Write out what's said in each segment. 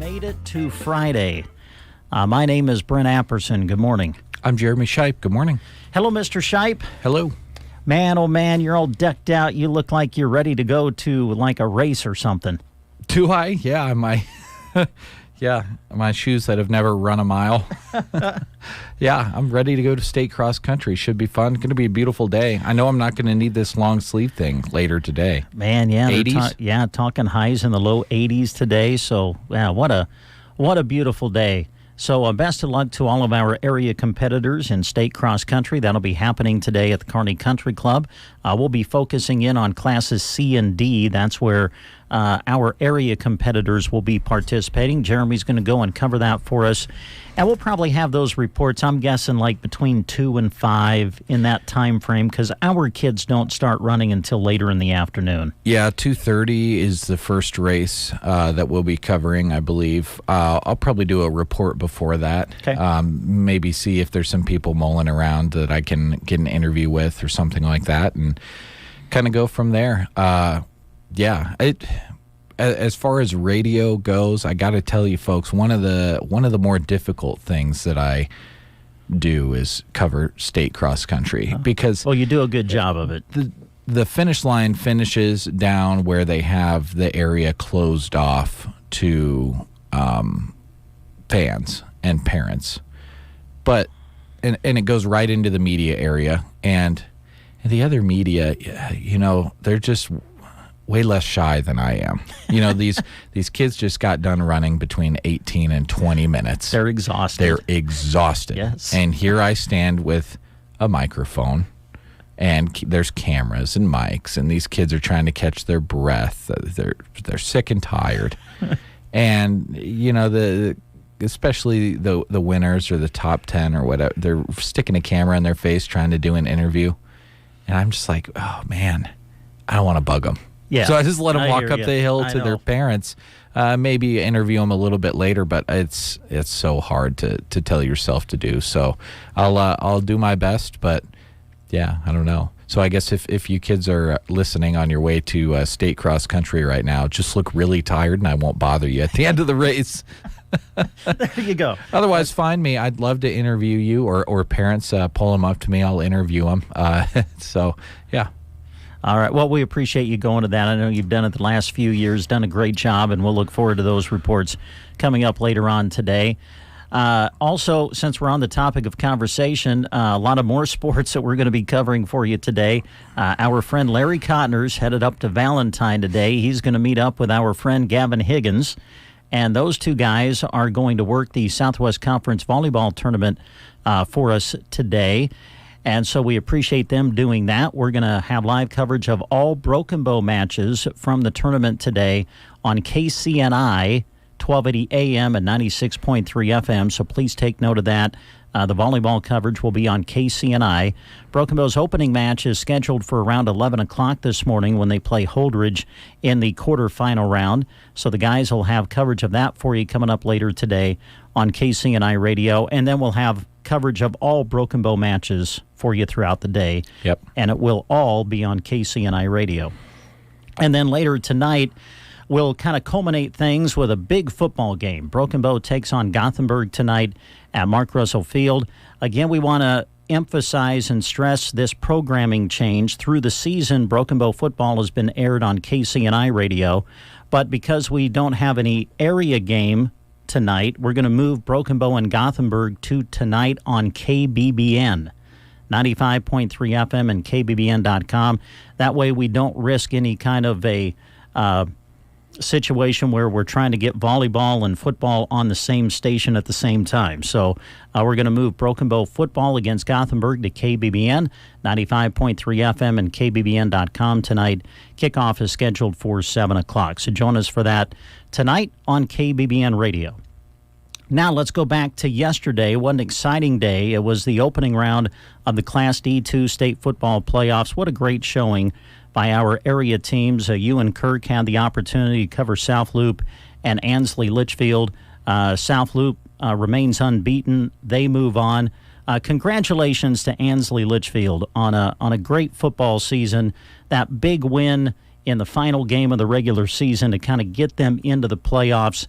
made it to Friday. My name is Brent Apperson. Good morning. I'm Jeremy Shipe. Good morning. Hello, Mr. Shipe. Hello. Man, oh man, you're all decked out. You look like you're ready to go to like a race or something. Do I? Yeah, my my shoes that have never run a mile. Yeah, I'm ready to go to state cross country. Should be fun. Going to be a beautiful day. I know I'm not going to need this long sleeve thing later today. Man, yeah, 80s? Talking highs in the low 80s today. So, yeah, what a beautiful day. So best of luck to all of our area competitors in state cross country. That'll be happening today at the Kearney Country Club. We'll be focusing in on classes C and D. That's where our area competitors will be participating. Jeremy's going to go and cover that for us. And we'll probably have those reports, I'm guessing, like between 2 and 5 in that time frame, because our kids don't start running until later in the afternoon. Yeah, 2:30 is the first race that we'll be covering, I believe. I'll probably do a report before that. Okay. Maybe see if there's some people mulling around that I can get an interview with or something like that and kind of go from there. As far as radio goes, I got to tell you folks, one of the more difficult things that I do is cover state cross country because you do a good job of it. The finish line finishes down where they have the area closed off to fans and parents, but and it goes right into the media area, and the other media, they're just way less shy than I am. These kids just got done running between 18 and 20 minutes. They're exhausted. Yes. And here I stand with a microphone, and there's cameras and mics, and these kids are trying to catch their breath. They're sick and tired. And, especially the winners or the top 10 or whatever, they're sticking a camera in their face trying to do an interview. And I'm just like, oh, man, I don't want to bug them. Yeah. So I just let them walk up the hill to their parents, maybe interview them a little bit later, but it's so hard to tell yourself to do. So I'll do my best, but yeah, I don't know. So I guess if you kids are listening on your way to state cross country right now, just look really tired and I won't bother you at the end of the race. There you go. Otherwise, find me. I'd love to interview you, or parents pull them up to me. I'll interview them. So, yeah. All right. Well, we appreciate you going to that. I know you've done it the last few years, done a great job, and we'll look forward to those reports coming up later on today. Also, since we're on the topic of conversation, a lot of more sports that we're going to be covering for you today. Our friend Larry Cotner's headed up to Valentine today. He's going to meet up with our friend Gavin Higgins, and those two guys are going to work the Southwest Conference Volleyball Tournament for us today. And so we appreciate them doing that. We're going to have live coverage of all Broken Bow matches from the tournament today on KCNI, 1280 AM and 96.3 FM. So please take note of that. The volleyball coverage will be on KCNI. Broken Bow's opening match is scheduled for around 11 o'clock this morning when they play Holdridge in the quarterfinal round. So the guys will have coverage of that for you coming up later today on KCNI Radio. And then we'll have coverage of all Broken Bow matches for you throughout the day. Yep. And it will all be on KCNI Radio. And then later tonight, we'll kind of culminate things with a big football game. Broken Bow takes on Gothenburg tonight at Mark Russell Field. Again, we want to emphasize and stress this programming change. Through the season, Broken Bow football has been aired on KCNI Radio, but because we don't have any area game tonight, we're going to move Broken Bow and Gothenburg to tonight on KBBN, 95.3 FM and KBBN.com. That way we don't risk any kind of a situation where we're trying to get volleyball and football on the same station at the same time. So we're going to move Broken Bow football against Gothenburg to KBBN, 95.3 FM and KBBN.com tonight. Kickoff is scheduled for 7 o'clock. So join us for that tonight on KBBN Radio. Now let's go back to yesterday. What an exciting day. It was the opening round of the Class D2 state football playoffs. What a great showing by our area teams. You and Kirk had the opportunity to cover South Loup and Ansley Litchfield. South Loup remains unbeaten. They move on. Congratulations to Ansley Litchfield on a great football season. That big win in the final game of the regular season to kind of get them into the playoffs.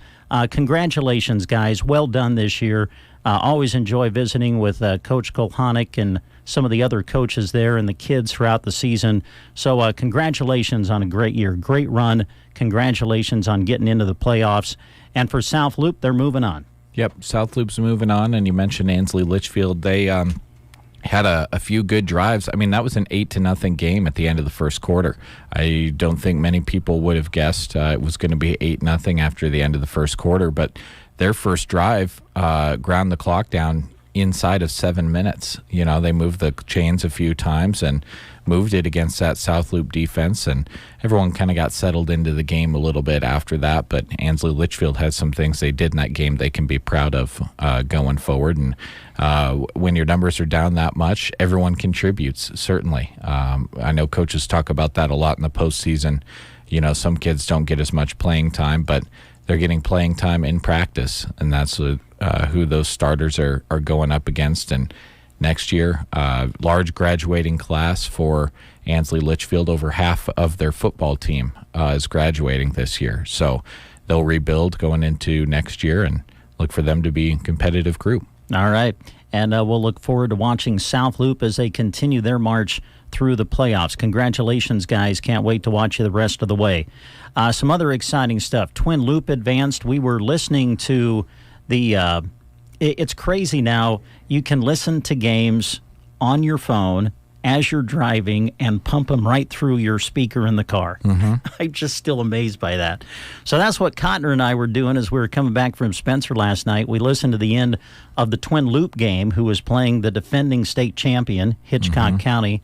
Congratulations, guys. Well done this year. Always enjoy visiting with Coach Kolhanek and some of the other coaches there and the kids throughout the season. So congratulations on a great year, great run. Congratulations on getting into the playoffs. And for South Loup, they're moving on. Yep, South Loop's moving on, and you mentioned Ansley Litchfield. They had a few good drives. I mean, that was an 8-0 game at the end of the first quarter. I don't think many people would have guessed it was going to be 8-0 after the end of the first quarter, but their first drive ground the clock down inside of 7 minutes. You know, they moved the chains a few times and moved it against that South Loop defense, and everyone kind of got settled into the game a little bit after that. But Ansley Litchfield has some things they did in that game they can be proud of going forward. And when your numbers are down that much, everyone contributes, certainly. I know coaches talk about that a lot in the postseason. You know, some kids don't get as much playing time, but they're getting playing time in practice, and that's who those starters are going up against. And next year, large graduating class for Ansley Litchfield. Over half of their football team is graduating this year. So they'll rebuild going into next year and look for them to be a competitive group. All right. And we'll look forward to watching South Loup as they continue their march through the playoffs. Congratulations, guys. Can't wait to watch you the rest of the way. Some other exciting stuff. Twin Loup advanced. We were listening to the it's crazy now. You can listen to games on your phone as you're driving and pump them right through your speaker in the car. Mm-hmm. I'm just still amazed by that. So that's what Cotner and I were doing as we were coming back from Spencer last night. We listened to the end of the Twin Loup game, who was playing the defending state champion, Hitchcock County.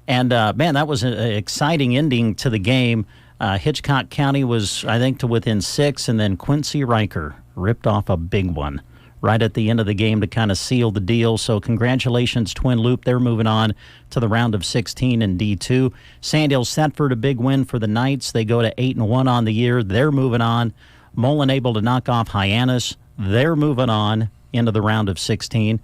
And, man, that was an exciting ending to the game. Hitchcock County was, I think, to within 6, and then Quincy Riker ripped off a big one right at the end of the game to kind of seal the deal. So congratulations, Twin Loup. They're moving on to the round of 16 in D2. Sandhill Setford, a big win for the Knights. They go to 8-1 on the year. They're moving on. Mullen able to knock off Hyannis. They're moving on into the round of 16.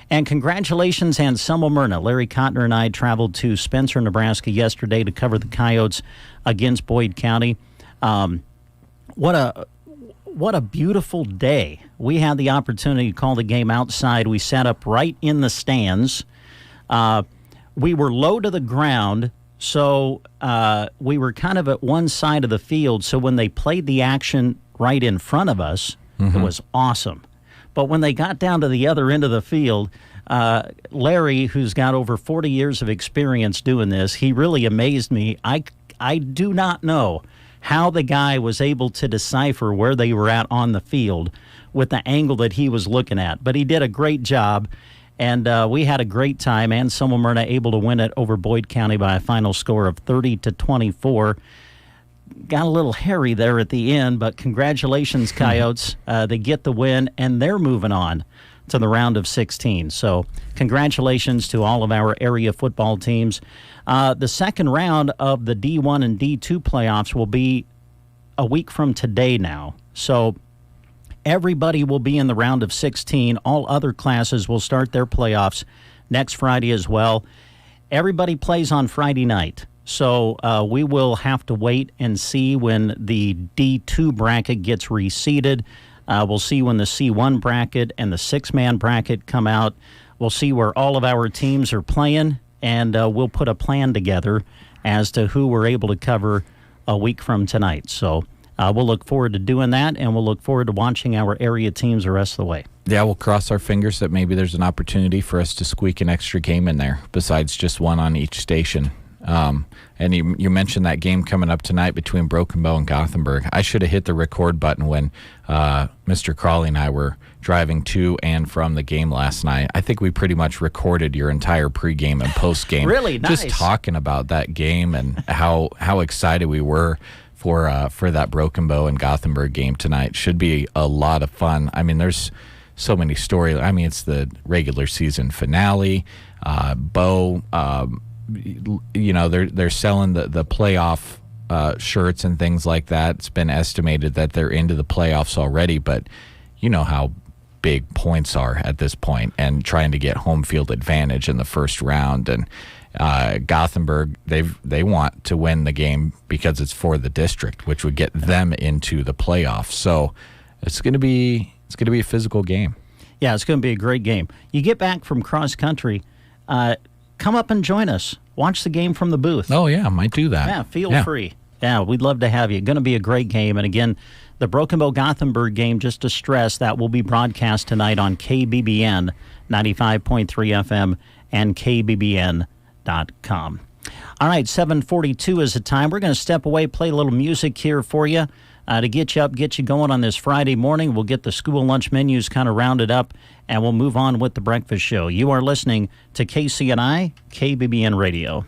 And congratulations, Anselmo Myrna. Larry Cotner and I traveled to Spencer, Nebraska yesterday to cover the Coyotes against Boyd County. What a beautiful day. We had the opportunity to call the game outside. We sat up right in the stands. We were low to the ground, so we were kind of at one side of the field. So when they played the action right in front of us, it was awesome. But when they got down to the other end of the field, Larry, who's got over 40 years of experience doing this, he really amazed me. I do not know how the guy was able to decipher where they were at on the field with the angle that he was looking at. But he did a great job, and we had a great time. Anselmo Myrna able to win it over Boyd County by a final score of 30-24. Got a little hairy there at the end, but congratulations, Coyotes. They get the win, and they're moving on to the round of 16. So congratulations to all of our area football teams. The second round of the D1 and D2 playoffs will be a week from today now. So everybody will be in the round of 16. All other classes will start their playoffs next Friday as well. Everybody plays on Friday night. So we will have to wait and see when the D2 bracket gets reseeded. We'll see when the C1 bracket and the 6-man bracket come out. We'll see where all of our teams are playing, and we'll put a plan together as to who we're able to cover a week from tonight. So we'll look forward to doing that, and we'll look forward to watching our area teams the rest of the way. Yeah, we'll cross our fingers that maybe there's an opportunity for us to squeak an extra game in there besides just one on each station. And you mentioned that game coming up tonight between Broken Bow and Gothenburg. I should have hit the record button when Mr. Crawley and I were driving to and from the game last night. I think we pretty much recorded your entire pregame and postgame. Really nice. Just talking about that game and how excited we were for that Broken Bow and Gothenburg game tonight. Should be a lot of fun. I mean, there's so many stories. I mean, it's the regular season finale. Bow. You know, they're selling the playoff shirts and things like that. It's been estimated that they're into the playoffs already, but you know how big points are at this point, and trying to get home field advantage in the first round. And Gothenburg, they want to win the game because it's for the district, which would get them into the playoffs. So it's going to be a physical game. Yeah, it's going to be a great game. You get back from cross country, come up and join us. Watch the game from the booth. Oh yeah, I might do that. Yeah, feel free. Yeah, we'd love to have you. Going to be a great game. And again, the Broken Bow Gothenburg game, just to stress, that will be broadcast tonight on KBBN 95.3 FM and KBBN.com. All right, 7:42 is the time. We're going to step away, play a little music here for you to get you up, get you going on this Friday morning. We'll get the school lunch menus kind of rounded up, and we'll move on with the breakfast show. You are listening to KCNI, KBBN Radio.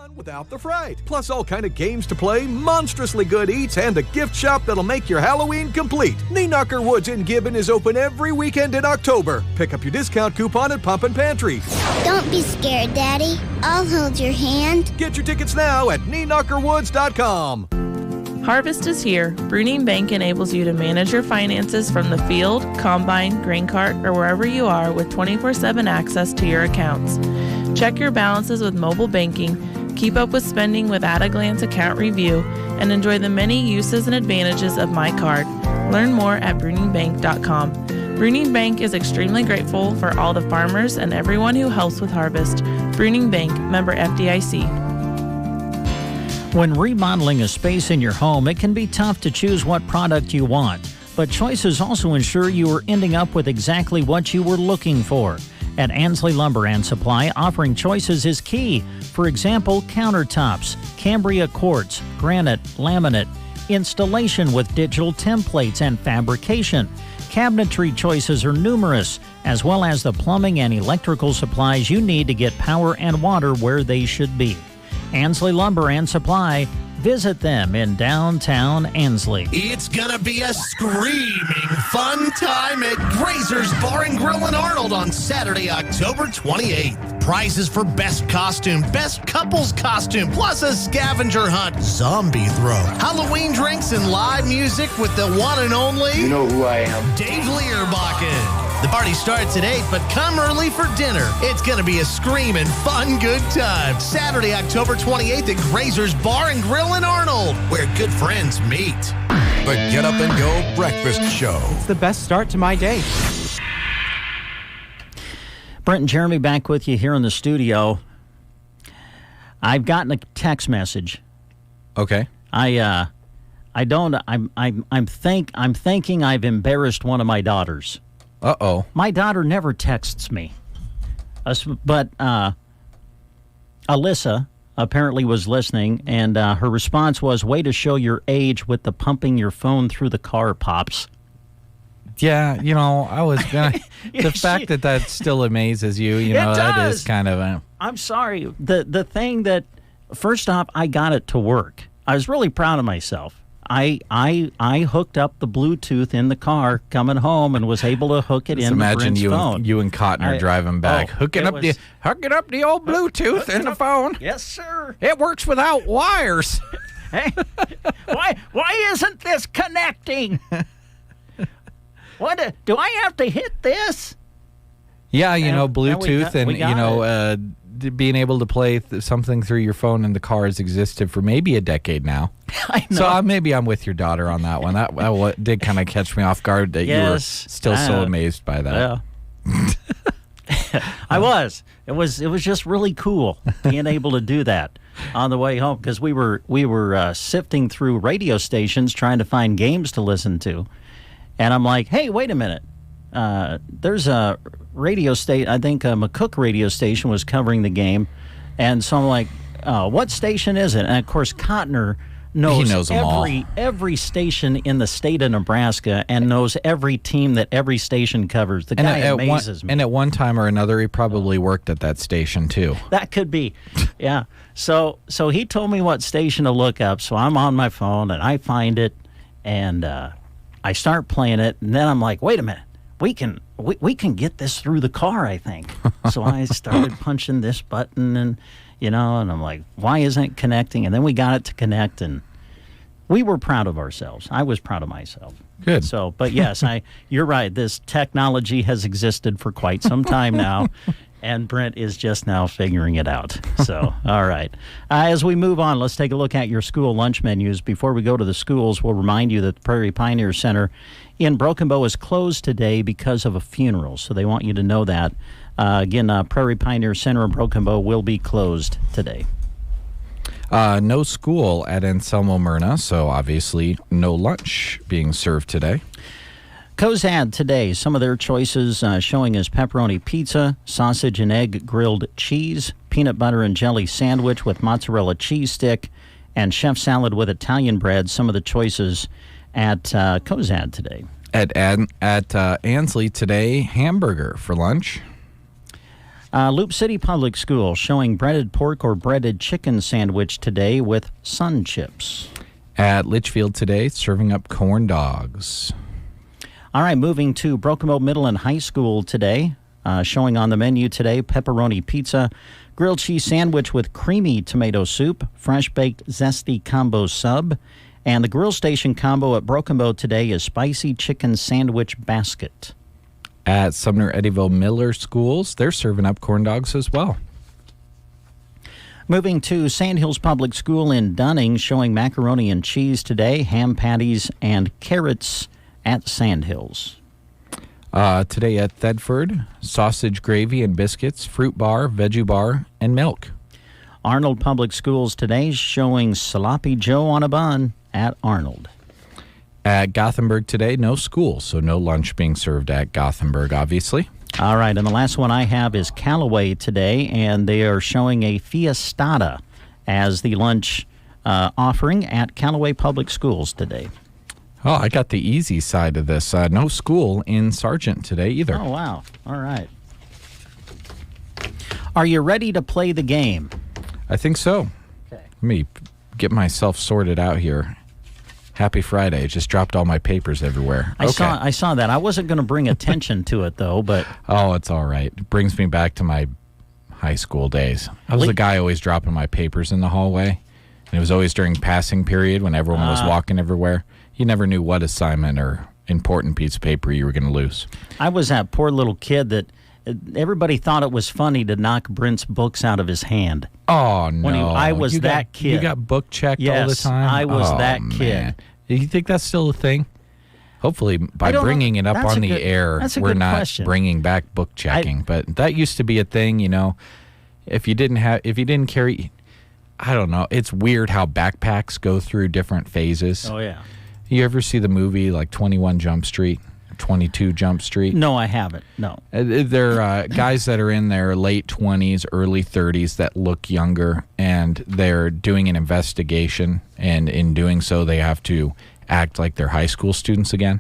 Fun without the fright. Plus all kind of games to play, monstrously good eats, and a gift shop that'll make your Halloween complete. Knee Knocker Woods in Gibbon is open every weekend in October. Pick up your discount coupon at Pump and Pantry. Don't be scared, Daddy. I'll hold your hand. Get your tickets now at KneeKnockerWoods.com. Harvest is here. Bruning Bank enables you to manage your finances from the field, combine, grain cart, or wherever you are with 24/7 access to your accounts. Check your balances with mobile banking, keep up with spending with at-a-glance account review, and enjoy the many uses and advantages of My Card. Learn more at bruningbank.com. Bruning Bank is extremely grateful for all the farmers and everyone who helps with harvest. Bruning Bank, member FDIC. When remodeling a space in your home, it can be tough to choose what product you want. But choices also ensure you are ending up with exactly what you were looking for. At Ansley Lumber and Supply, offering choices is key. For example, countertops, Cambria quartz, granite, laminate, installation with digital templates, and fabrication. Cabinetry choices are numerous, as well as the plumbing and electrical supplies you need to get power and water where they should be. Ansley Lumber and Supply. Visit them in downtown Ansley. It's gonna be a screaming fun time at Grazer's Bar and Grill in Arnold on Saturday, October 28th. Prizes for best costume, best couples costume, plus a scavenger hunt, zombie throw, Halloween drinks, and live music with the one and only... You know who I am. Dave Learbakken. The party starts at 8, but come early for dinner. It's going to be a screaming fun good time. Saturday, October 28th at Grazer's Bar and Grill in Arnold, where good friends meet. The Get Up and Go Breakfast Show. It's the best start to my day. Brent and Jeremy back with you here in the studio. I've gotten a text message. Okay. I'm thinking I've embarrassed one of my daughters. Uh-oh. My daughter never texts me. But Alyssa apparently was listening, and her response was, way to show your age with the pumping your phone through the car pops. Yeah, I was going to... The fact that still amazes you, that is kind of a... I'm sorry. The thing that, first off, I got it to work. I was really proud of myself. I hooked up the Bluetooth in the car coming home and was able to hook it in Brent's phone. You and Cotton are driving back, hooking up the old Bluetooth in the phone. Yes, sir. It works without wires. Hey, why isn't this connecting? What do I have to hit this? Yeah, Bluetooth and being able to play something through your phone in the car has existed for maybe a decade now. I know. So maybe I'm with your daughter on that one. That did kind of catch me off guard that you were still so amazed by that. Yeah. I was. It was just really cool being able to do that on the way home, because we were sifting through radio stations trying to find games to listen to, and I'm like, hey, wait a minute. There's a radio station, I think a McCook radio station was covering the game, and so I'm like, what station is it? And of course, Cotner knows every station in the state of Nebraska and knows every team that every station covers. The guy amazes me. And at one time or another, he probably worked at that station too. That could be, yeah. So he told me what station to look up. So I'm on my phone and I find it, and I start playing it, and then I'm like, wait a minute. We can get this through the car, I think. So I started punching this button, and and I'm like, why isn't it connecting? And then we got it to connect, and we were proud of ourselves. I was proud of myself. Good. So, but yes, you're right. This technology has existed for quite some time now, and Brent is just now figuring it out. So, all right. As we move on, let's take a look at your school lunch menus. Before we go to the schools, we'll remind you that the Prairie Pioneer Center in Broken Bow is closed today because of a funeral, so they want you to know that. Again, Prairie Pioneer Center in Broken Bow will be closed today. No school at Anselmo Myrna, so obviously no lunch being served today. Cozad today, some of their choices showing as pepperoni pizza, sausage and egg grilled cheese, peanut butter and jelly sandwich with mozzarella cheese stick, and chef salad with Italian bread. Some of the choices at Cozad today. At Ansley today, hamburger for lunch. Loup City Public School showing breaded pork or breaded chicken sandwich today with sun chips. At Litchfield today, serving up corn dogs. All right, moving to Broken Bow Middle and High School today. Showing on the menu today, pepperoni pizza, grilled cheese sandwich with creamy tomato soup, fresh-baked zesty combo sub, and the grill station combo at Broken Bow today is spicy chicken sandwich basket. At Sumner Eddyville Miller Schools, they're serving up corn dogs as well. Moving to Sandhills Public School in Dunning, showing macaroni and cheese today, ham patties and carrots at Sandhills. Today at Thedford, sausage gravy and biscuits, fruit bar, veggie bar, and milk. Arnold Public Schools today showing sloppy Joe on a bun at Arnold. At Gothenburg today, no school, so no lunch being served at Gothenburg, obviously. All right, and the last one I have is Callaway today, and they are showing a fiestada as the lunch offering at Callaway Public Schools today. Oh, I got the easy side of this. No school in Sargent today either. Oh, wow. All right. Are you ready to play the game? I think so. Okay. Let me get myself sorted out here. Happy Friday. Just dropped all my papers everywhere. I saw that. I wasn't going to bring attention to it, though, but... Oh, it's all right. It brings me back to my high school days. I was the guy always dropping my papers in the hallway. And it was always during passing period when everyone was walking everywhere. You never knew what assignment or important piece of paper you were going to lose. I was that poor little kid that everybody thought it was funny to knock Brent's books out of his hand. Oh, no. I was that kid. You got book checked all the time? I was that kid. Man. Do you think that's still a thing? Hopefully, by bringing it up on the air, we're not bringing back book checking. But that used to be a thing, you know. If you didn't carry, I don't know. It's weird how backpacks go through different phases. Oh, yeah. You ever see the movie like 21 Jump Street? 22 Jump Street? No, I haven't. No. They're guys that are in their late 20s, early 30s that look younger, and they're doing an investigation, and in doing so, they have to act like they're high school students again.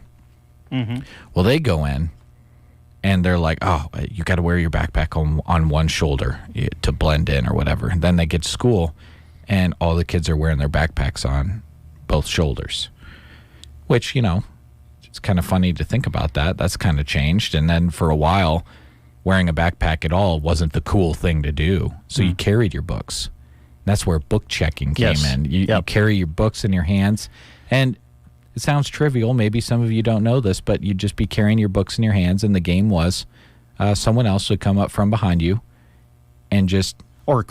Mm-hmm. Well, they go in, and they're like, oh, you got to wear your backpack on one shoulder to blend in or whatever. And then they get to school, and all the kids are wearing their backpacks on both shoulders, which, you know, it's kind of funny to think about that. That's kind of changed. And then for a while, wearing a backpack at all wasn't the cool thing to do. So you carried your books. That's where book checking came in. You carry your books in your hands. And it sounds trivial. Maybe some of you don't know this, but you'd just be carrying your books in your hands. And the game was someone else would come up from behind you and just... Or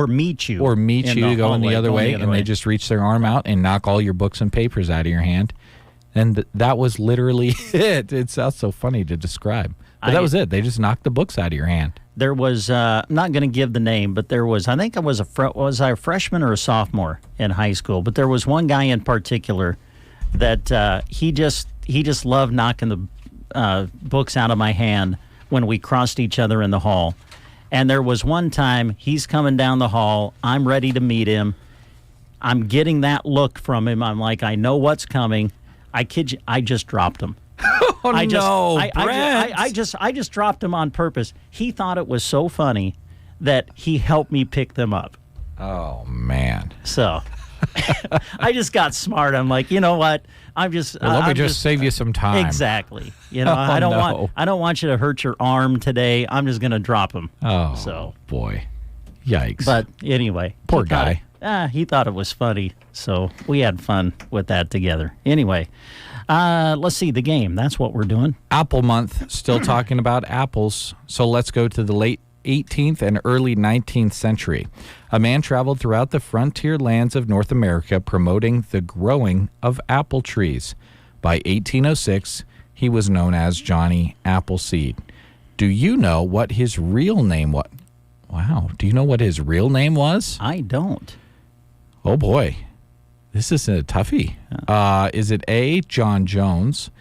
meet you. Or meet you going the other way. And they just reach their arm out and knock all your books and papers out of your hand. And that was literally it. It sounds so funny to describe. But that was it. They just knocked the books out of your hand. There was, I'm not going to give the name, but there was, I think I was a freshman or a sophomore in high school, but there was one guy in particular that he just loved knocking the books out of my hand when we crossed each other in the hall. And there was one time he's coming down the hall. I'm ready to meet him. I'm getting that look from him. I'm like, I know what's coming. I kid you, I just dropped him. Oh, no, Brent. I just dropped him on purpose. He thought it was so funny that he helped me pick them up. Oh, man. So I just got smart. I'm like, you know what? Let me just save you some time. Exactly. You know, I don't want you to hurt your arm today. I'm just going to drop him. Oh, so boy. Yikes. But anyway. Poor guy. He thought it was funny, so we had fun with that together. Anyway, let's see, the game. That's what we're doing. Apple Month, still talking about apples. So let's go to the late 18th and early 19th century. A man traveled throughout the frontier lands of North America promoting the growing of apple trees. By 1806, he was known as Johnny Appleseed. Do you know what his real name was? Wow. Do you know what his real name was? I don't. Oh, boy. This is a toughie. Is it A, John Jones,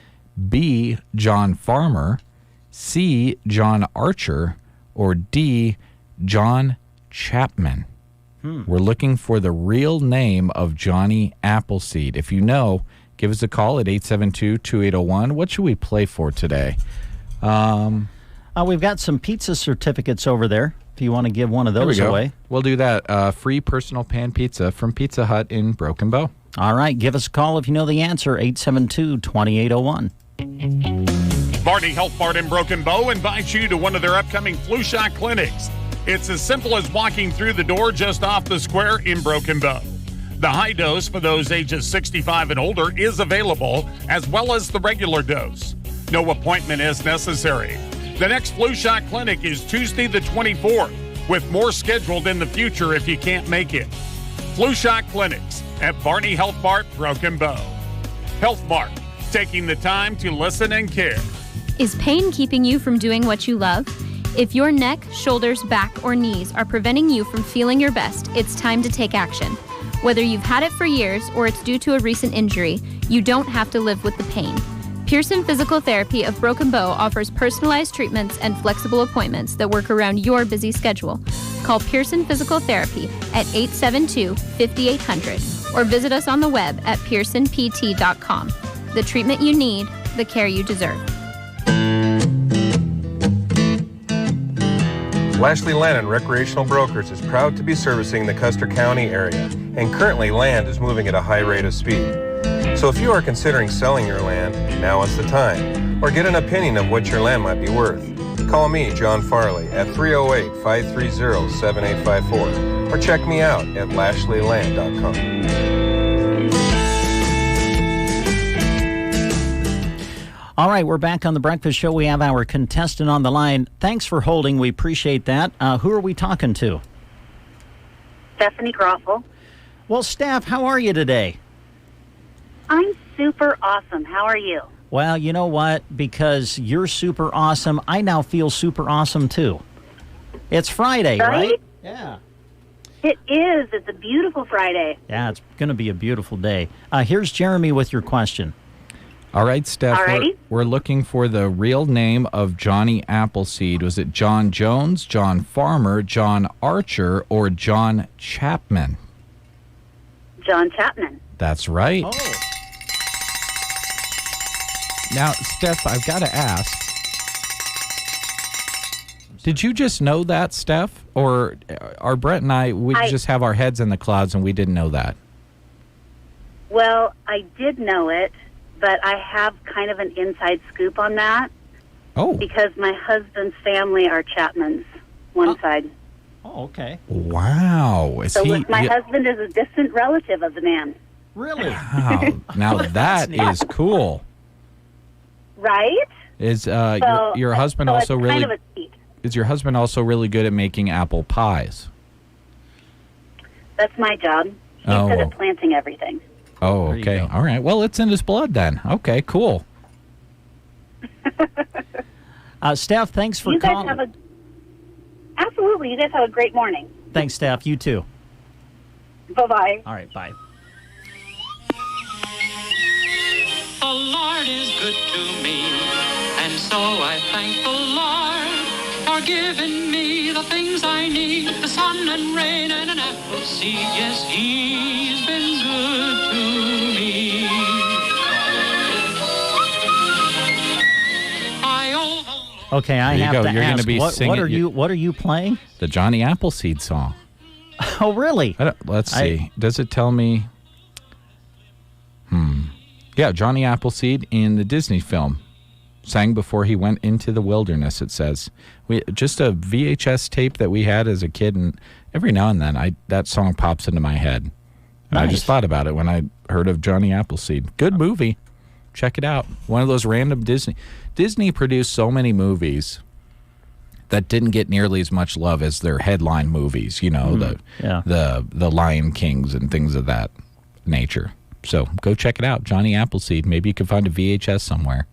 B, John Farmer, C, John Archer, or D, John Chapman? We're looking for the real name of Johnny Appleseed. If you know, give us a call at 872-2801. What should we play for today? We've got some pizza certificates over there if you want to give one of those away. We'll do that. Free personal pan pizza from Pizza Hut in Broken Bow. All right. Give us a call if you know the answer, 872-2801. Barney Health Mart in Broken Bow invites you to one of their upcoming flu shot clinics. It's as simple as walking through the door just off the square in Broken Bow. The high dose for those ages 65 and older is available, as well as the regular dose. No appointment is necessary. The next flu shot clinic is Tuesday the 24th, with more scheduled in the future if you can't make it. Flu shot clinics at Barney Health Mart, Broken Bow. Health Mart, taking the time to listen and care. Is pain keeping you from doing what you love? If your neck, shoulders, back, or knees are preventing you from feeling your best, it's time to take action. Whether you've had it for years or it's due to a recent injury, you don't have to live with the pain. Pearson Physical Therapy of Broken Bow offers personalized treatments and flexible appointments that work around your busy schedule. Call Pearson Physical Therapy at 872-5800 or visit us on the web at pearsonpt.com. The treatment you need, the care you deserve. Lashley Land & Recreational Brokers is proud to be servicing the Custer County area, and currently land is moving at a high rate of speed. So if you are considering selling your land, now is the time, or get an opinion of what your land might be worth. Call me, John Farley, at 308-530-7854, or check me out at lashleyland.com. All right, we're back on The Breakfast Show. We have our contestant on the line. Thanks for holding. We appreciate that. Who are we talking to? Stephanie Groffel. Well, Steph, how are you today? I'm super awesome. How are you? Well, you know what? Because you're super awesome, I now feel super awesome, too. It's Friday, right? Yeah. It is. It's a beautiful Friday. Yeah, it's going to be a beautiful day. Here's Jeremy with your question. All right, Steph, we're looking for the real name of Johnny Appleseed. Was it John Jones, John Farmer, John Archer, or John Chapman? John Chapman. That's right. Oh. Now, Steph, I've got to ask, did you just know that, Steph? Or are Brett and I just have our heads in the clouds and we didn't know that? Well, I did know it, but I have kind of an inside scoop on that. Oh. Because my husband's family are Chapmans, one side. Oh, okay. Wow. My husband is a distant relative of the man. Really? Wow. Now that is cool. Right? Is your husband also really kind of a cheat. Is your husband also really good at making apple pies? That's my job. He's good at planting everything. Oh, okay. All right. Well, it's in his blood then. Okay, cool. Steph, thanks for calling. Absolutely. You guys have a great morning. Thanks, Steph. You too. Bye-bye. All right, bye. The Lord is good to me, and so I thank the Lord for giving me the things I need, the sun and rain and an apple seed. Yes, He's been good to me. Okay, I have to You're ask, gonna be singing, what are you playing? The Johnny Appleseed song. Oh, really? Let's see. Does it tell me? Yeah, Johnny Appleseed in the Disney film. Sang before he went into the wilderness, it says. Just a VHS tape that we had as a kid, and every now and then that song pops into my head. And I just thought about it when I heard of Johnny Appleseed. Good movie. Check it out. One of those random Disney produced so many movies that didn't get nearly as much love as their headline movies, the Lion Kings and things of that nature. So go check it out, Johnny Appleseed. Maybe you can find a VHS somewhere.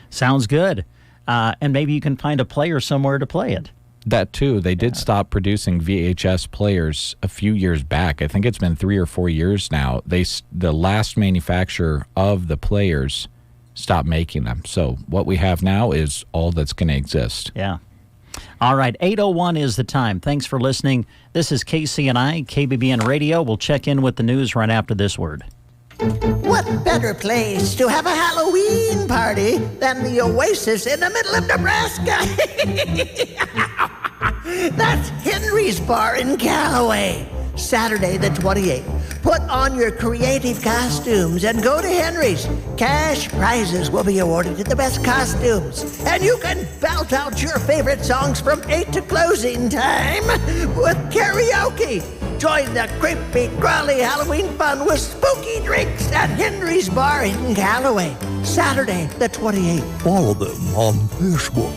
Sounds good. And maybe you can find a player somewhere to play it. That too. They did stop producing VHS players a few years back. I think it's been 3 or 4 years now. The last manufacturer of the players stopped making them. So what we have now is all that's going to exist. Yeah. All right, 8:01 is the time. Thanks for listening. This is KCNI, KBBN Radio. We'll check in with the news right after this word. What better place to have a Halloween party than the oasis in the middle of Nebraska? That's Henry's Bar in Callaway. Saturday the 28th. Put on your creative costumes and go to Henry's. Cash prizes will be awarded to the best costumes. And you can belt out your favorite songs from 8 to closing time with karaoke. Join the creepy, crawly Halloween fun with spooky drinks at Henry's Bar in Callaway. Saturday the 28th. Follow them on Facebook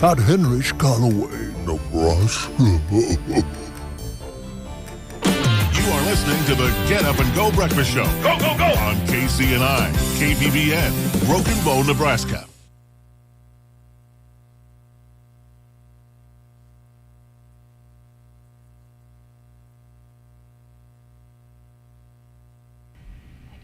at Henry's Callaway, Nebraska. You are listening to the Get Up and Go Breakfast Show. Go, go, go! On KCNI, KBBN, Broken Bow, Nebraska.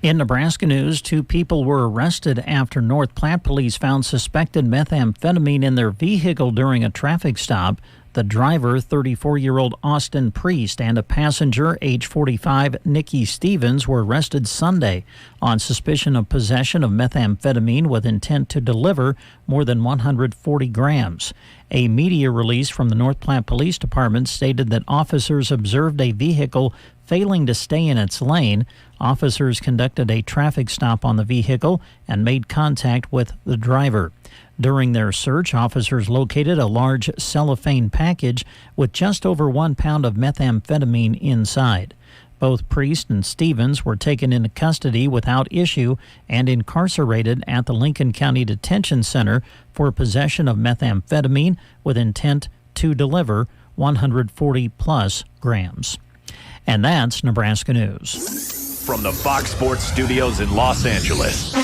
In Nebraska news, 2 people were arrested after North Platte police found suspected methamphetamine in their vehicle during a traffic stop. The driver, 34-year-old Austin Priest, and a passenger, age 45, Nikki Stevens, were arrested Sunday on suspicion of possession of methamphetamine with intent to deliver more than 140 grams. A media release from the North Platte Police Department stated that officers observed a vehicle failing to stay in its lane. Officers conducted a traffic stop on the vehicle and made contact with the driver. During their search, officers located a large cellophane package with just over 1 pound of methamphetamine inside. Both Priest and Stevens were taken into custody without issue and incarcerated at the Lincoln County Detention Center for possession of methamphetamine with intent to deliver 140-plus grams. And that's Nebraska News. From the Fox Sports Studios in Los Angeles,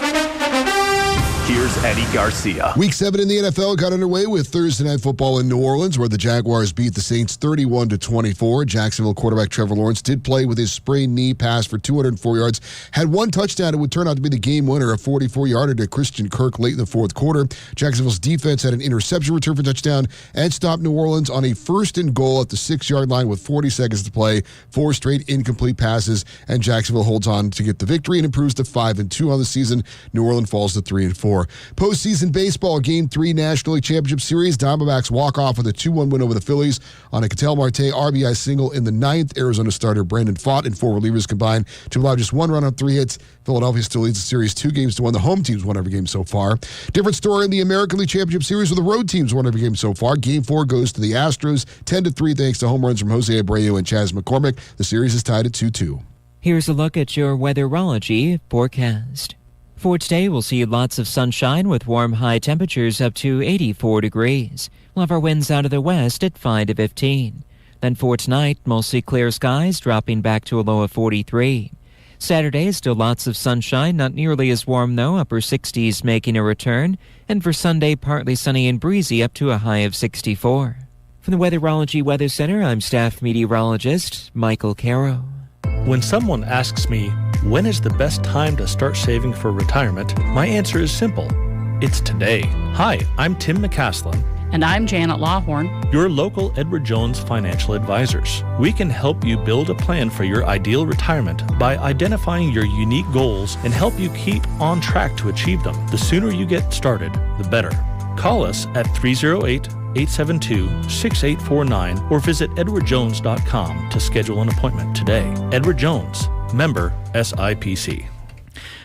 here's Eddie Garcia. Week 7 in the NFL got underway with Thursday Night Football in New Orleans, where the Jaguars beat the Saints 31-24. Jacksonville quarterback Trevor Lawrence did play with his sprained knee, passed for 204 yards, had 1 touchdown. It would turn out to be the game winner, a 44-yarder to Christian Kirk late in the fourth quarter. Jacksonville's defense had an interception return for touchdown and stopped New Orleans on a 1st and goal at the 6-yard line with 40 seconds to play. 4 straight incomplete passes, and Jacksonville holds on to get the victory and improves to 5-2 on the season. New Orleans falls to 3-4. Postseason baseball, Game 3 National League Championship Series. Diamondbacks walk off with a 2-1 win over the Phillies on a Ketel Marte RBI single in the 9th. Arizona starter Brandon Pfaadt and 4 relievers combined to allow just 1 run on 3 hits. Philadelphia still leads the series 2-1. The home teams won every game so far. Different story in the American League Championship Series, where the road teams won every game so far. Game 4 goes to the Astros 10-3 thanks to home runs from Jose Abreu and Chas McCormick. The series is tied at 2-2. Here's a look at your weatherology forecast. For today, we'll see lots of sunshine with warm high temperatures up to 84 degrees. We'll have our winds out of the west at 5 to 15. Then for tonight, mostly clear skies, dropping back to a low of 43. Saturday, still lots of sunshine, not nearly as warm though, upper 60s making a return. And for Sunday, partly sunny and breezy up to a high of 64. From the Weatherology Weather Center, I'm staff meteorologist Michael Caro. When someone asks me, when is the best time to start saving for retirement, my answer is simple. It's today. Hi, I'm Tim McCaslin. And I'm Janet Lawhorn, your local Edward Jones financial advisors. We can help you build a plan for your ideal retirement by identifying your unique goals and help you keep on track to achieve them. The sooner you get started, the better. Call us at 308-872-6849 or visit edwardjones.com to schedule an appointment today. Edward Jones, member SIPC.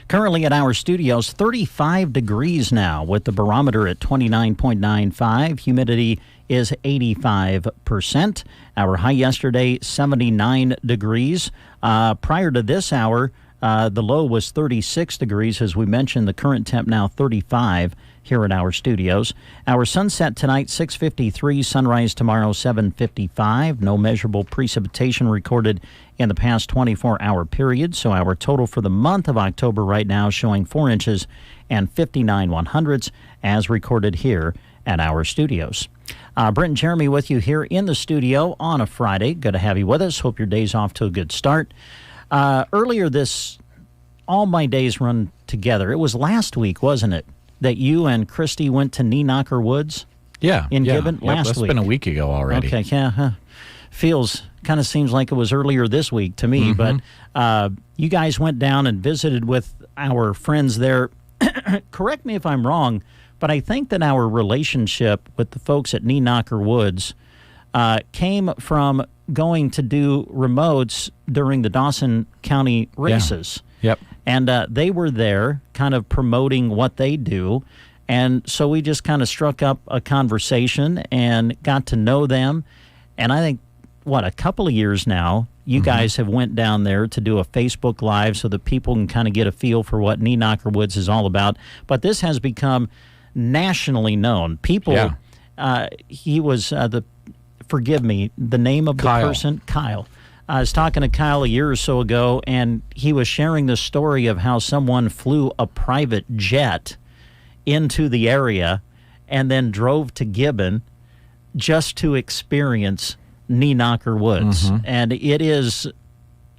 Currently at our studios, 35 degrees now with the barometer at 29.95. Humidity is 85%. Our high yesterday, 79 degrees. Prior to this hour, the low was 36 degrees. As we mentioned, the current temp now 35 here at our studios. Our sunset tonight, 6:53. Sunrise tomorrow, 7:55. No measurable precipitation recorded in the past 24-hour period. So our total for the month of October right now showing 4 inches and 59 1/100ths as recorded here at our studios. Brent and Jeremy with you here in the studio on a Friday. Good to have you with us. Hope your day's off to a good start. Earlier all my days run together. It was last week, wasn't it, that you and Christy went to Knee Knocker Woods? Yeah. In Gibbon last week. That's been a week ago already. Okay, yeah. kind of seems like it was earlier this week to me. But you guys went down and visited with our friends there. Correct me if I'm wrong, but I think that our relationship with the folks at Knee-Knocker Woods came from going to do remotes during the Dawson County races. Yeah. Yep. And they were there kind of promoting what they do. And so we just kind of struck up a conversation and got to know them. And I think, a couple of years now, you guys have went down there to do a Facebook Live so that people can kind of get a feel for what Knee-Knocker Woods is all about. But this has become nationally known. People, he was forgive me, the name of the person, Kyle. I was talking to Kyle a year or so ago, and he was sharing the story of how someone flew a private jet into the area and then drove to Gibbon just to experience Knee-Knocker Woods. And it is